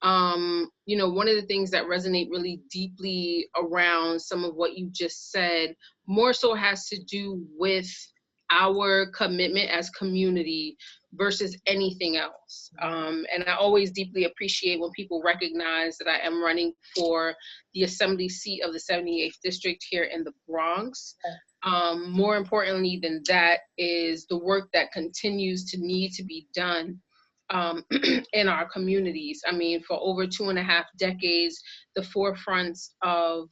One of the things that resonate really deeply around some of what you just said, more so has to do with our commitment as community versus anything else. And I always deeply appreciate when people recognize that I am running for the assembly seat of the 78th district here in the Bronx. More importantly than that is the work that continues to need to be done in our communities. I mean, for over 2.5 decades, the forefronts of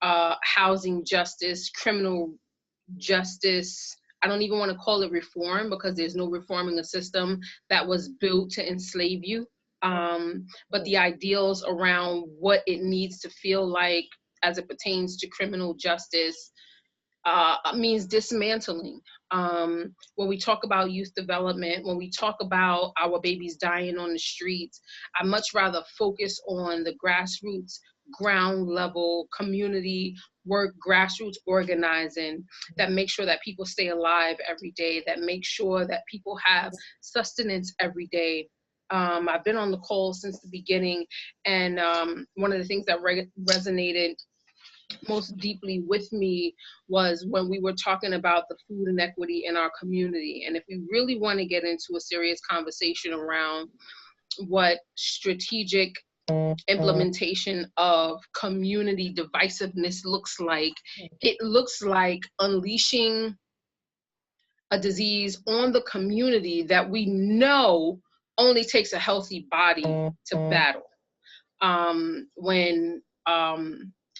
housing justice, criminal justice, I don't even want to call it reform, because there's no reforming a system that was built to enslave you. But the ideals around what it needs to feel like as it pertains to criminal justice means dismantling. When we talk about youth development, when we talk about our babies dying on the streets, I much rather focus on the grassroots, ground level, community work, grassroots organizing that make sure that people stay alive every day, that make sure that people have sustenance every day. I've been on the call since the beginning, and one of the things that resonated most deeply with me was when we were talking about the food inequity in our community. And if we really want to get into a serious conversation around what strategic implementation of community divisiveness looks like, it looks like unleashing a disease on the community that we know only takes a healthy body to battle. When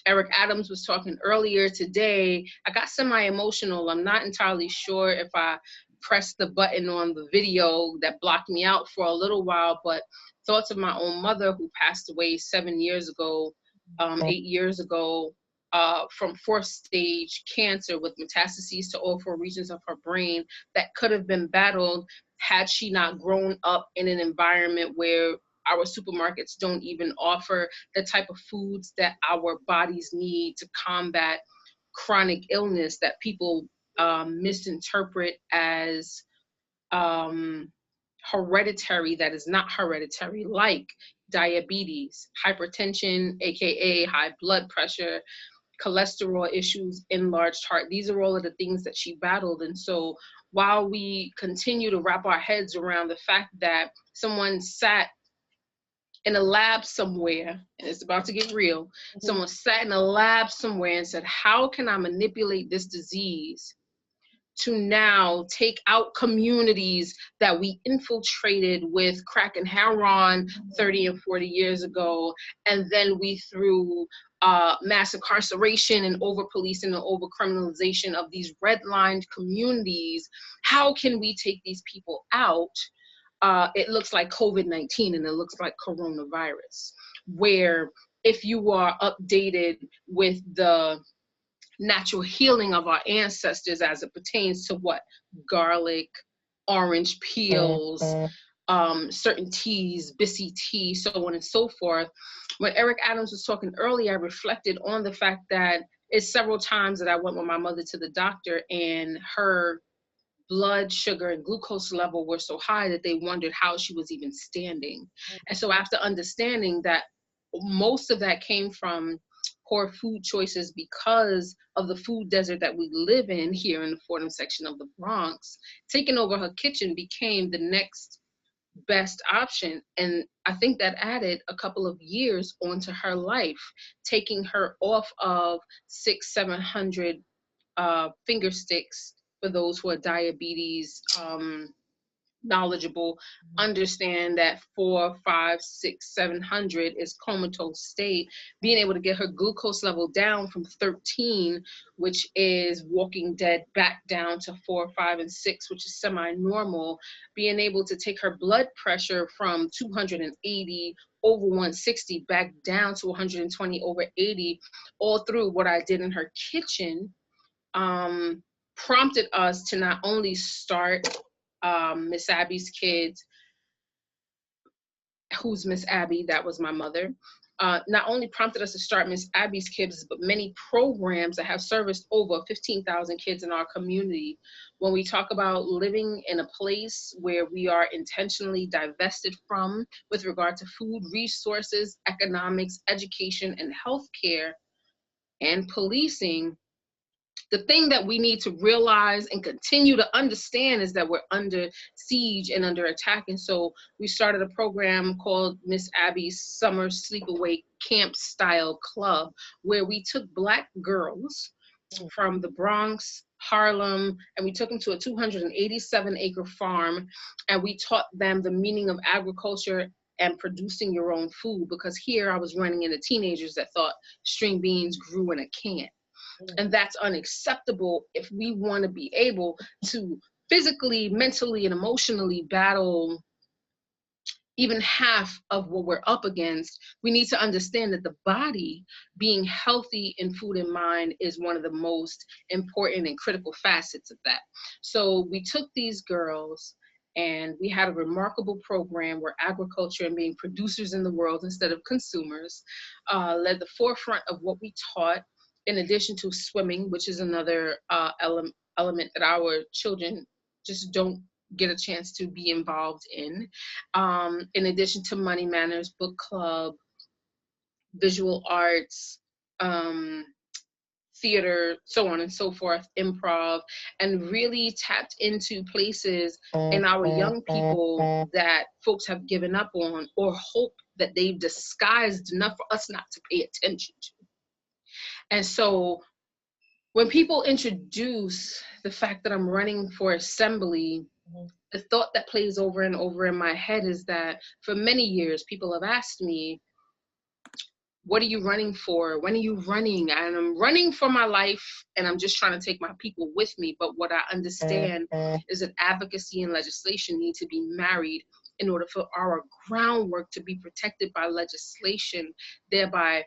Eric Adams was talking earlier today, I got semi-emotional. I'm not entirely sure if I pressed the button on the video that blocked me out for a little while, but thoughts of my own mother who passed away 7 years ago, 8 years ago, from fourth stage cancer with metastases to all 4 regions of her brain that could have been battled had she not grown up in an environment where our supermarkets don't even offer the type of foods that our bodies need to combat chronic illness that people misinterpret as hereditary that is not hereditary, like diabetes, hypertension, aka high blood pressure, cholesterol issues, enlarged heart. These are all of the things that she battled. And so while we continue to wrap our heads around the fact that someone sat in a lab somewhere, and it's about to get real, someone sat in a lab somewhere and said, how can I manipulate this disease to now take out communities that we infiltrated with crack and heroin 30 and 40 years ago, and then we threw mass incarceration and over-policing and over-criminalization of these redlined communities. How can we take these people out? It looks like COVID-19 and it looks like coronavirus, where if you are updated with the natural healing of our ancestors as it pertains to what? Garlic, orange peels, certain teas, Bissy tea, so on and so forth. When Eric Adams was talking earlier, I reflected on the fact that it's several times that I went with my mother to the doctor and her blood sugar and glucose level were so high that they wondered how she was even standing. And so after understanding that most of that came from poor food choices because of the food desert that we live in here in the Fordham section of the Bronx, taking over her kitchen became the next best option. And I think that added a couple of years onto her life, taking her off of 600-700 finger sticks. For those who are diabetes knowledgeable, understand that 400, 500, 600, 700 is comatose state. Being able to get her glucose level down from 13, which is Walking Dead, back down to 4, 5, and 6, which is semi-normal. Being able to take her blood pressure from 280 over 160 back down to 120 over 80, all through what I did in her kitchen. Prompted us to not only start Miss Abby's Kids, who's Miss Abby, that was my mother, not only prompted us to start Miss Abby's Kids, but many programs that have serviced over 15,000 kids in our community. When we talk about living in a place where we are intentionally divested from with regard to food, resources, economics, education, and healthcare, and policing, the thing that we need to realize and continue to understand is that we're under siege and under attack. And so we started a program called Miss Abby's Summer Sleepaway Camp Style Club, where we took Black girls from the Bronx, Harlem, and we took them to a 287-acre farm, and we taught them the meaning of agriculture and producing your own food, because here I was running into teenagers that thought string beans grew in a can. And that's unacceptable if we want to be able to physically, mentally, and emotionally battle even half of what we're up against, we need to understand that the body being healthy in food and mind is one of the most important and critical facets of that. So we took these girls and we had a remarkable program where agriculture and being producers in the world instead of consumers led the forefront of what we taught, in addition to swimming, which is another element that our children just don't get a chance to be involved in addition to money manners, book club, visual arts, theater, so on and so forth, improv, and really tapped into places in our young people that folks have given up on or hope that they've disguised enough for us not to pay attention to. And so when people introduce the fact that I'm running for assembly, the thought that plays over and over in my head is that for many years, people have asked me, what are you running for? When are you running? And I'm running for my life, and I'm just trying to take my people with me. But what I understand is that advocacy and legislation need to be married in order for our groundwork to be protected by legislation, thereby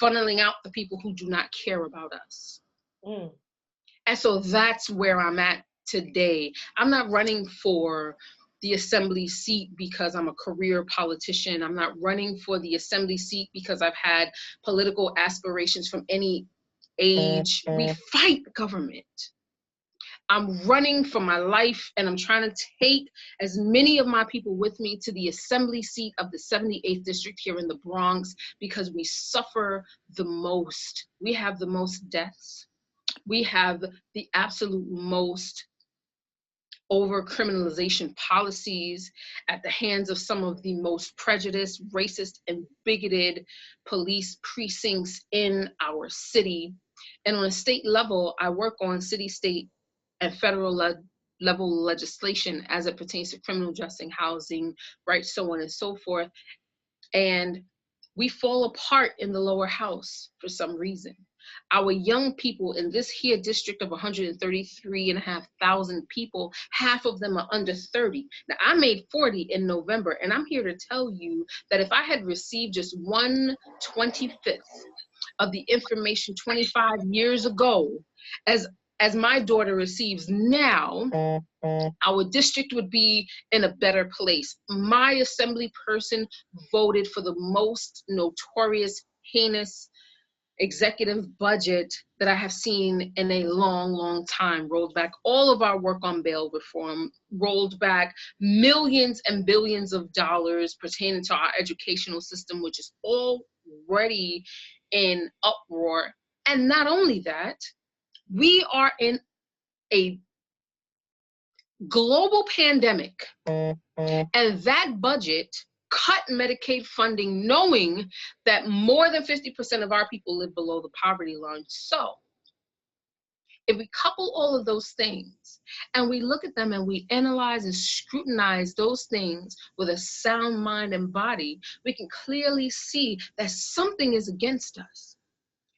funneling out the people who do not care about us. And so that's where I'm at today. I'm not running for the assembly seat because I'm a career politician. I'm not running for the assembly seat because I've had political aspirations from any age. We fight government. I'm running for my life, and I'm trying to take as many of my people with me to the assembly seat of the 78th district here in the Bronx, because we suffer the most. We have the most deaths. We have the absolute most over-criminalization policies at the hands of some of the most prejudiced, racist, and bigoted police precincts in our city. And on a state level, I work on city, state, and federal level legislation as it pertains to criminal justice, housing, right, so on and so forth. And we fall apart in the lower house for some reason. Our young people in this here district of 133,500 people, half of them are under 30. Now, I made 40 in November, and I'm here to tell you that if I had received just 1/25th of the information 25 years ago, as my daughter receives now, our district would be in a better place. My assembly person voted for the most notorious, heinous executive budget that I have seen in a long, long time. Rolled back all of our work on bail reform, rolled back millions and billions of dollars pertaining to our educational system, which is already in uproar. And not only that, we are in a global pandemic, and that budget cut Medicaid funding, knowing that more than 50% of our people live below the poverty line. So if we couple all of those things and we look at them and we analyze and scrutinize those things with a sound mind and body, we can clearly see that something is against us.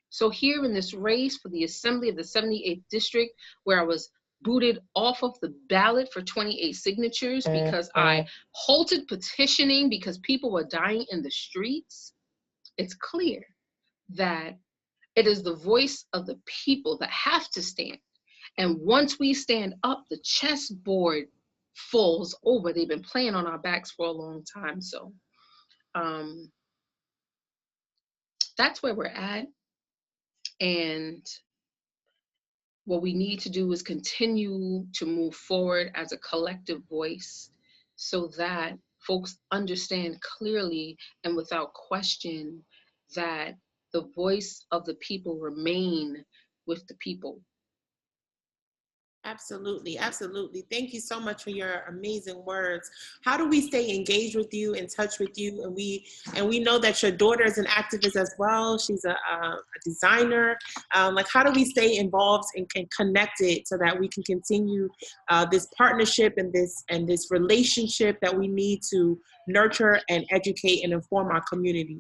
So here in this race for the assembly of the 78th district, where I was booted off of the ballot for 28 signatures because I halted petitioning because people were dying in the streets, it's clear that it is the voice of the people that have to stand. And once we stand up, the chessboard falls over. They've been playing on our backs for a long time. So that's where we're at. And what we need to do is continue to move forward as a collective voice so that folks understand clearly and without question that the voice of the people remain with the people. Absolutely, absolutely. Thank you so much for your amazing words. How do we stay engaged with you, in touch with you? And we know that your daughter is an activist as well. She's a designer. Like, how do we stay involved and connected so that we can continue this partnership and this relationship that we need to nurture and educate and inform our community?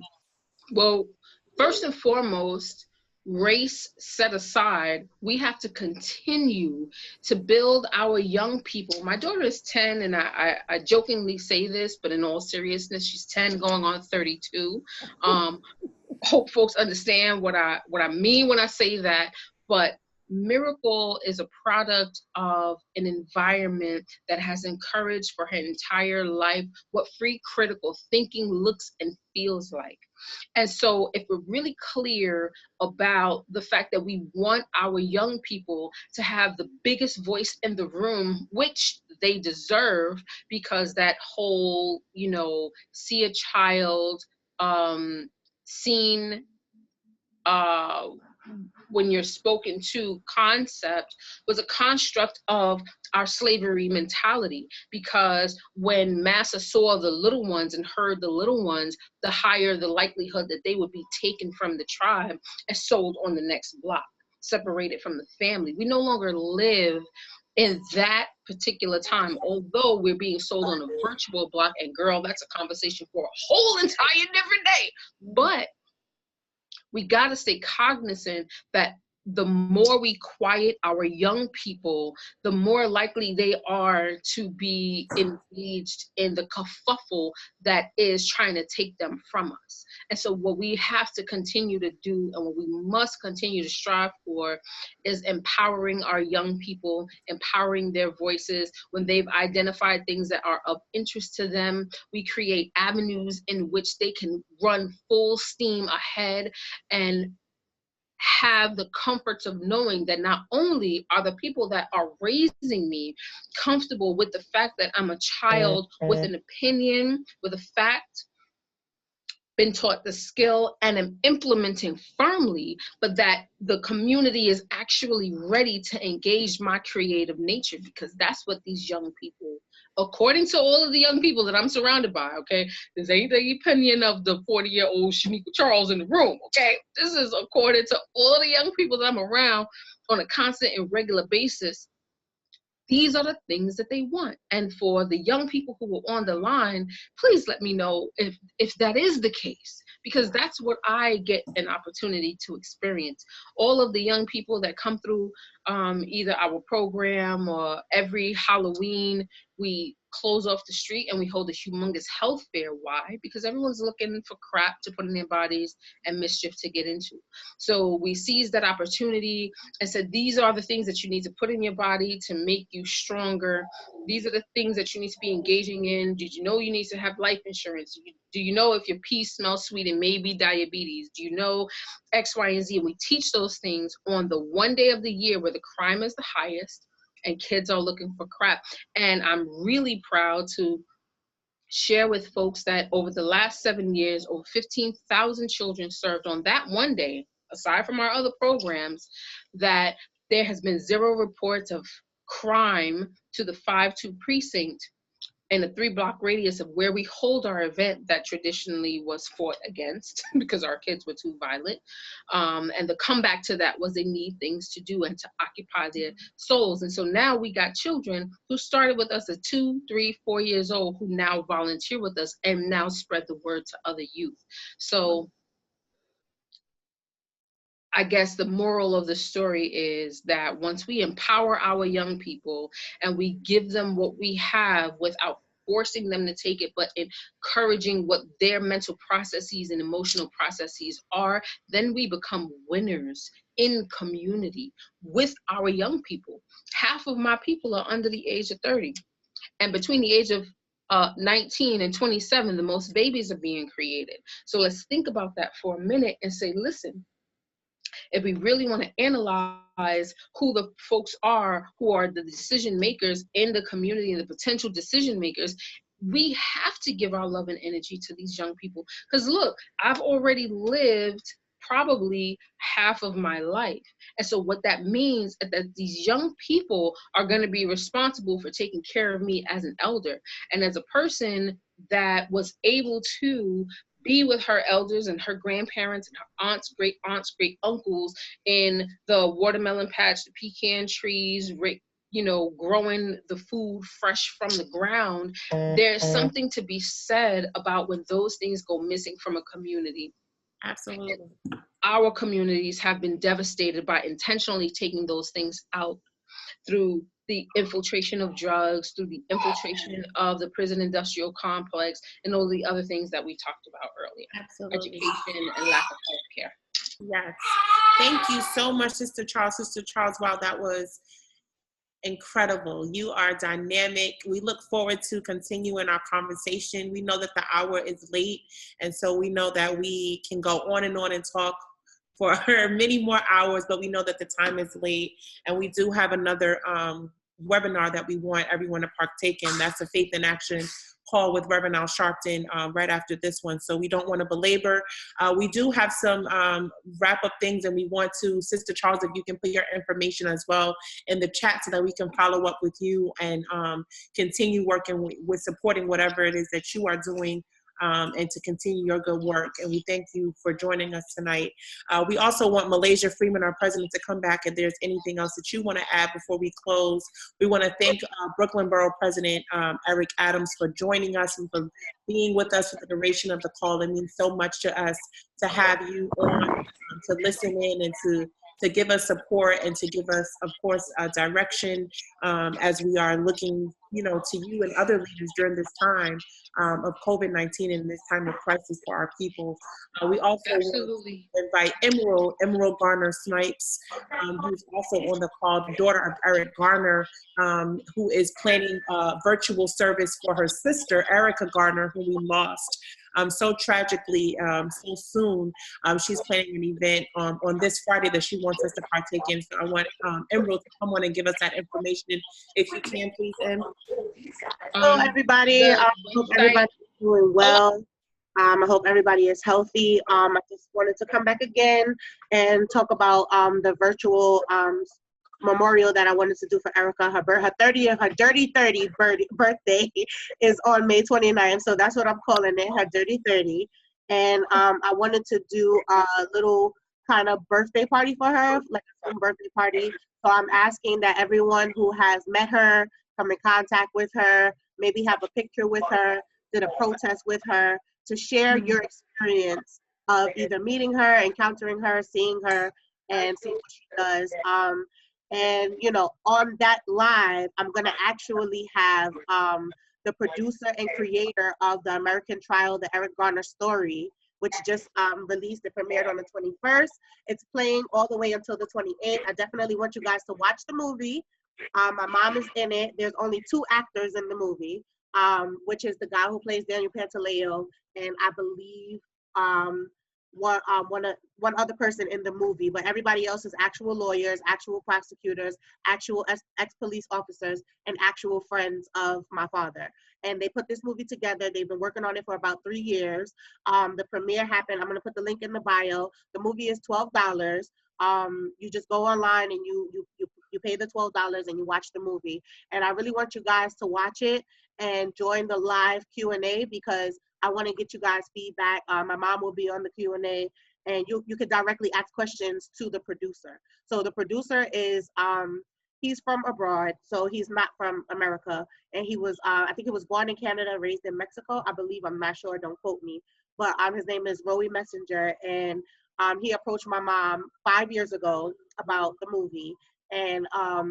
Well, first and foremost, race set aside, we have to continue to build our young people. My daughter is 10, and I jokingly say this, but in all seriousness, she's 10 going on 32. Hope folks understand what I mean when I say that, but Miracle is a product of an environment that has encouraged for her entire life what free critical thinking looks and feels like. And so if we're really clear about the fact that we want our young people to have the biggest voice in the room, which they deserve, because that whole, see a child, seen, when you're spoken to concept was a construct of our slavery mentality, because when Massa saw the little ones and heard the little ones, the higher the likelihood that they would be taken from the tribe and sold on the next block, separated from the family. We no longer live in that particular time, although we're being sold on a virtual block, and girl, that's a conversation for a whole entire different day. But we got to stay cognizant that the more we quiet our young people, the more likely they are to be engaged in the kerfuffle that is trying to take them from us. And so what we have to continue to do, and what we must continue to strive for, is empowering our young people, empowering their voices. When they've identified things that are of interest to them, we create avenues in which they can run full steam ahead and have the comforts of knowing that not only are the people that are raising me comfortable with the fact that I'm a child with an opinion, with a fact, been taught the skill, and am implementing firmly, but that the community is actually ready to engage my creative nature, because that's what these young people, according to all of the young people that I'm surrounded by, okay, this ain't the opinion of the 40-year-old Shamika Charles in the room, okay, this is according to all the young people that I'm around on a constant and regular basis. These are the things that they want. And for the young people who are on the line, please let me know if that is the case, because that's what I get an opportunity to experience. All of the young people that come through either our program, or every Halloween, we close off the street and we hold a humongous health fair. Why? Because everyone's looking for crap to put in their bodies and mischief to get into. So we seized that opportunity and said, these are the things that you need to put in your body to make you stronger. These are the things that you need to be engaging in. Did you know you need to have life insurance? Do you know if your pee smells sweet, it may be diabetes? Do you know X, Y, and Z? And we teach those things on the one day of the year where the crime is the highest and kids are looking for crap. And I'm really proud to share with folks that over the last 7 years, over 15,000 children served on that one day, aside from our other programs, that there has been 0 reports of crime to the 5-2 precinct in a 3-block radius of where we hold our event that traditionally was fought against because our kids were too violent. And the comeback to that was they need things to do and to occupy their souls. And so now we got children who started with us at 2, 3, 4 years old who now volunteer with us and now spread the word to other youth. So I guess the moral of the story is that once we empower our young people and we give them what we have without forcing them to take it, but encouraging what their mental processes and emotional processes are, then we become winners in community with our young people. Half of my people are under the age of 30. And between the age of 19 and 27, the most babies are being created. So let's think about that for a minute and say, listen, if we really want to analyze who the folks are who are the decision makers in the community and the potential decision makers, we have to give our love and energy to these young people. Because look, I've already lived probably half of my life. And so what that means is that these young people are going to be responsible for taking care of me as an elder. And as a person that was able to be with her elders and her grandparents and her aunts, great uncles in the watermelon patch, the pecan trees, growing the food fresh from the ground, there's something to be said about when those things go missing from a community. Absolutely. Our communities have been devastated by intentionally taking those things out through the infiltration of drugs, through the infiltration of the prison industrial complex, and all the other things that we talked about earlier. Absolutely. Education and lack of healthcare. Yes. Thank you so much, Sister Charles. Sister Charles, wow, that was incredible. You are dynamic. We look forward to continuing our conversation. We know that the hour is late, and so we know that we can go on and talk for many more hours, but we know that the time is late, and we do have another webinar that we want everyone to partake in. That's a Faith in Action call with Reverend Al Sharpton right after this one. So we don't want to belabor. We do have some wrap up things, and we want to, Sister Charles, if you can put your information as well in the chat so that we can follow up with you and continue working with supporting whatever it is that you are doing and to continue your good work. And we thank you for joining us tonight. We also want Malaysia Freeman, our president, to come back if there's anything else that you want to add before we close. We want to thank Brooklyn Borough President Eric Adams for joining us and for being with us for the duration of the call. It means so much to us to have you on, to listen in and to give us support and to give us, of course, direction as we are looking, to you and other leaders during this time of COVID-19 and this time of crisis for our people. We also invite Emerald Garner Snipes, who's also on the call, the daughter of Eric Garner, who is planning a virtual service for her sister, Erica Garner, who we lost so tragically so soon. She's planning an event on this Friday that she wants us to partake in. So I want Emerald to come on and give us that information if you can, please, Em. Hello, everybody. I hope everybody's doing well. I hope everybody is healthy. I just wanted to come back again and talk about the virtual memorial that I wanted to do for Erica. Her Dirty 30 birthday is on May 29th, so that's what I'm calling it, her Dirty 30. And I wanted to do a little kind of birthday party for her, like a home birthday party. So I'm asking that everyone who has met her, come in contact with her, maybe have a picture with her, did a protest with her, to share your experience of either meeting her, encountering her, seeing her, and seeing what she does. And on that live, I'm gonna actually have the producer and creator of the American Trial, the Eric Garner Story, which just released. It premiered on the 21st. It's playing all the way until the 28th. I definitely want you guys to watch the movie. My mom is in it. There's only 2 actors in the movie, which is the guy who plays Daniel Pantaleo, and I believe one other person in the movie, but everybody else is actual lawyers, actual prosecutors, actual ex-police officers, and actual friends of my father. And they put this movie together. They've been working on it for about 3 years. The premiere happened. I'm gonna put the link in the bio. The movie is $12. You just go online and you pay the $12 and you watch the movie. And I really want you guys to watch it and join the live Q&A, because I want to get you guys feedback. My mom will be on the Q&A, and you could directly ask questions to the producer. So the producer is, he's from abroad, so he's not from America. And he was, I think he was born in Canada, raised in Mexico, I believe. I'm not sure, don't quote me. But his name is Roey Messenger, and he approached my mom 5 years ago about the movie. And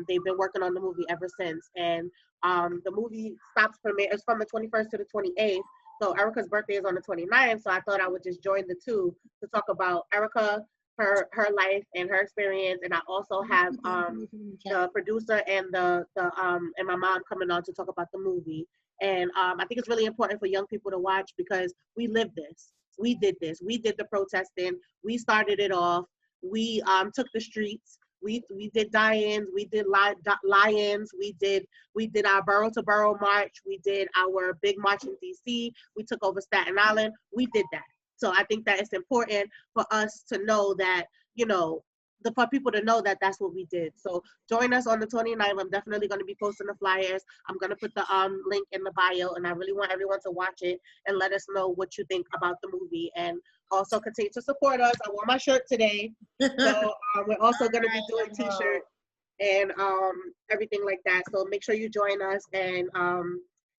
they've been working on the movie ever since. And the movie stops premiere. It's from the 21st to the 28th. So Erica's birthday is on the 29th. So I thought I would just join the two to talk about Erica, her life and her experience. And I also have the producer and and my mom coming on to talk about the movie. And I think it's really important for young people to watch, because we lived this. We did this. We did the protesting. We started it off. We took the streets. We did die-ins, we did lie-ins, we did our borough-to-borough march, we did our big march in DC, we took over Staten Island, we did that. So I think that it's important for us to know that, for people to know that that's what we did. So join us on the 29th. I'm definitely going to be posting the flyers. I'm going to put the link in the bio, and I really want everyone to watch it and let us know what you think about the movie. And also continue to support us. I wore my shirt today. So we're also going to be doing t-shirts and everything like that. So make sure you join us, and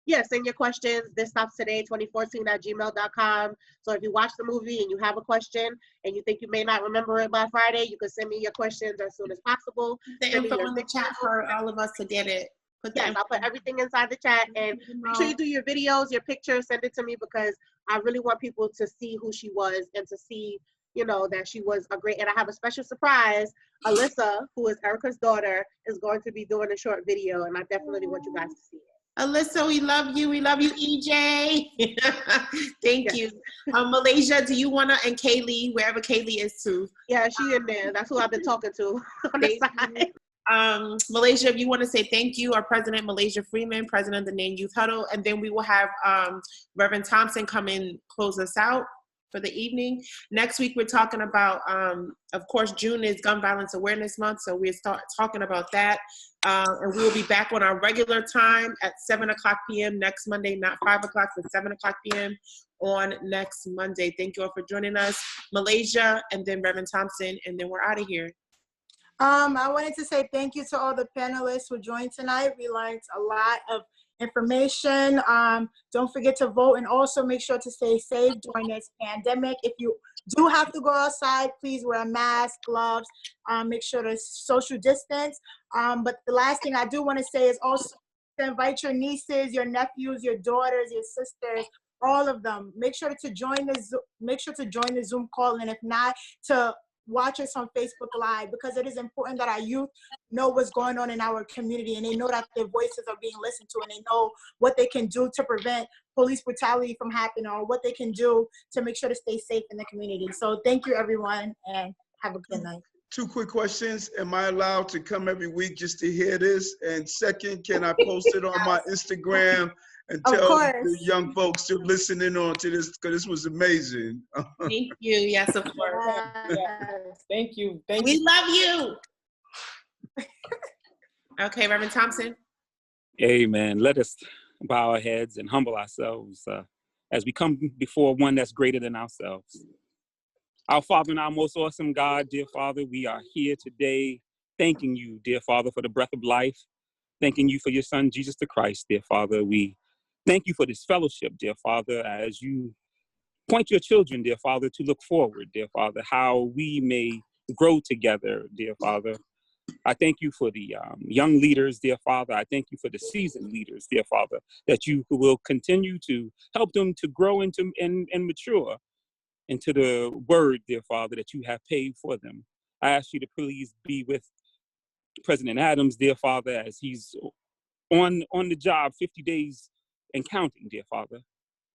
yeah, send your questions. This stops today 2014@gmail.com. So if you watch the movie and you have a question and you think you may not remember it by Friday, you can send me your questions as soon as possible. The info in the chat for all of us to get it. Yes, I'll put everything inside the chat, and make sure you do your videos, your pictures, send it to me, because I really want people to see who she was and to see, you know, that she was a great, and I have a special surprise. Alyssa, who is Erica's daughter, is going to be doing a short video, and I definitely want you guys to see it. Alyssa, we love you. We love you, EJ. Thank you. Malaysia, do you want to, and Kaylee, wherever Kaylee is too. Yeah, she in there. That's who I've been talking to on the side. Malaysia, if you want to say thank you, our president, Malaysia Freeman, president of the NAN Youth Huddle, and then we will have Reverend Thompson come and close us out for the evening. Next week, we're talking about, of course, June is Gun Violence Awareness Month, so we'll start talking about that. And we'll be back on our regular time at 7 o'clock p.m. next Monday, not 5 o'clock, but 7 o'clock p.m. on next Monday. Thank you all for joining us. Malaysia, and then Reverend Thompson, and then we're out of here. I wanted to say thank you to all the panelists who joined tonight. We learned a lot of information. Don't forget to vote, and also make sure to stay safe during this pandemic. If you do have to go outside, please wear a mask, gloves, make sure to social distance. But the last thing I do want to say is also to invite your nieces, your nephews, your daughters, your sisters, all of them. Make sure to join the Zoom call, and if not, to watch us on Facebook Live, because it is important that our youth know what's going on in our community, and they know that their voices are being listened to, and they know what they can do to prevent police brutality from happening, or what they can do to make sure to stay safe in the community. So thank you, everyone, and have a good night. 2 quick questions. Am I allowed to come every week just to hear this? And second, can I post it on my Instagram and tell the young folks to listen in on to this, because this was amazing. Thank you. Yes, of course. Yes. Thank you. Thank we you. love you. Okay, Reverend Thompson. Amen. Let us bow our heads and humble ourselves as we come before one that's greater than ourselves. Our Father and our most awesome God, dear Father, we are here today thanking you, dear Father, for the breath of life, thanking you for your Son, Jesus the Christ, dear Father. We thank you for this fellowship, dear Father, as you point your children, dear Father, to look forward, dear Father, how we may grow together, dear Father. I thank you for the young leaders, dear Father. I thank you for the seasoned leaders, dear Father, that you will continue to help them to grow into and mature into the word, dear Father, that you have paid for them. I ask you to please be with President Adams, dear Father, as he's on the job 50 days and counting, dear Father.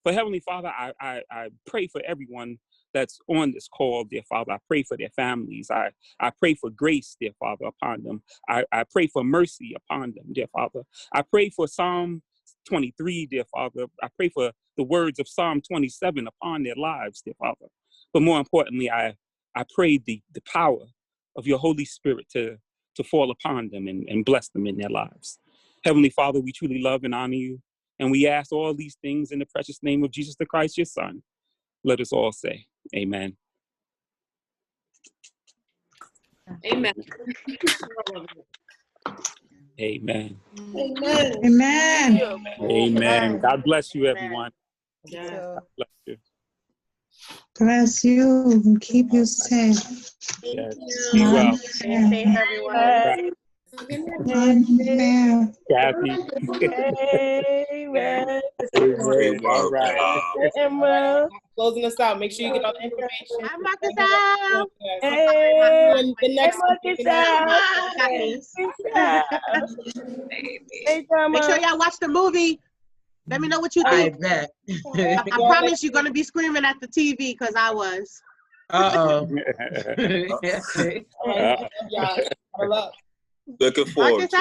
For Heavenly Father, I pray for everyone that's on this call, dear Father. I pray for their families. I pray for grace, dear Father, upon them. I pray for mercy upon them, dear Father. I pray for Psalm 23, dear Father. I pray for the words of Psalm 27 upon their lives, dear Father. But more importantly, I pray the power of your Holy Spirit to fall upon them and bless them in their lives. Heavenly Father, we truly love and honor you. And we ask all these things in the precious name of Jesus the Christ, your Son. Let us all say, amen. Amen. Amen. Amen. Amen. Amen. God bless you, everyone. Yeah. God bless you. Bless you and keep you safe. Yes. Be well. Stay safe, everyone. Amen. Kathy. Amen. All right. Emma. Closing us out. Make sure you get all the information. I'm Mckesson. Hey, the next Make sure y'all watch the movie. Let me know what you think. I bet. I promise you're going to be screaming at the TV, because I was. Uh-oh. Looking forward to it.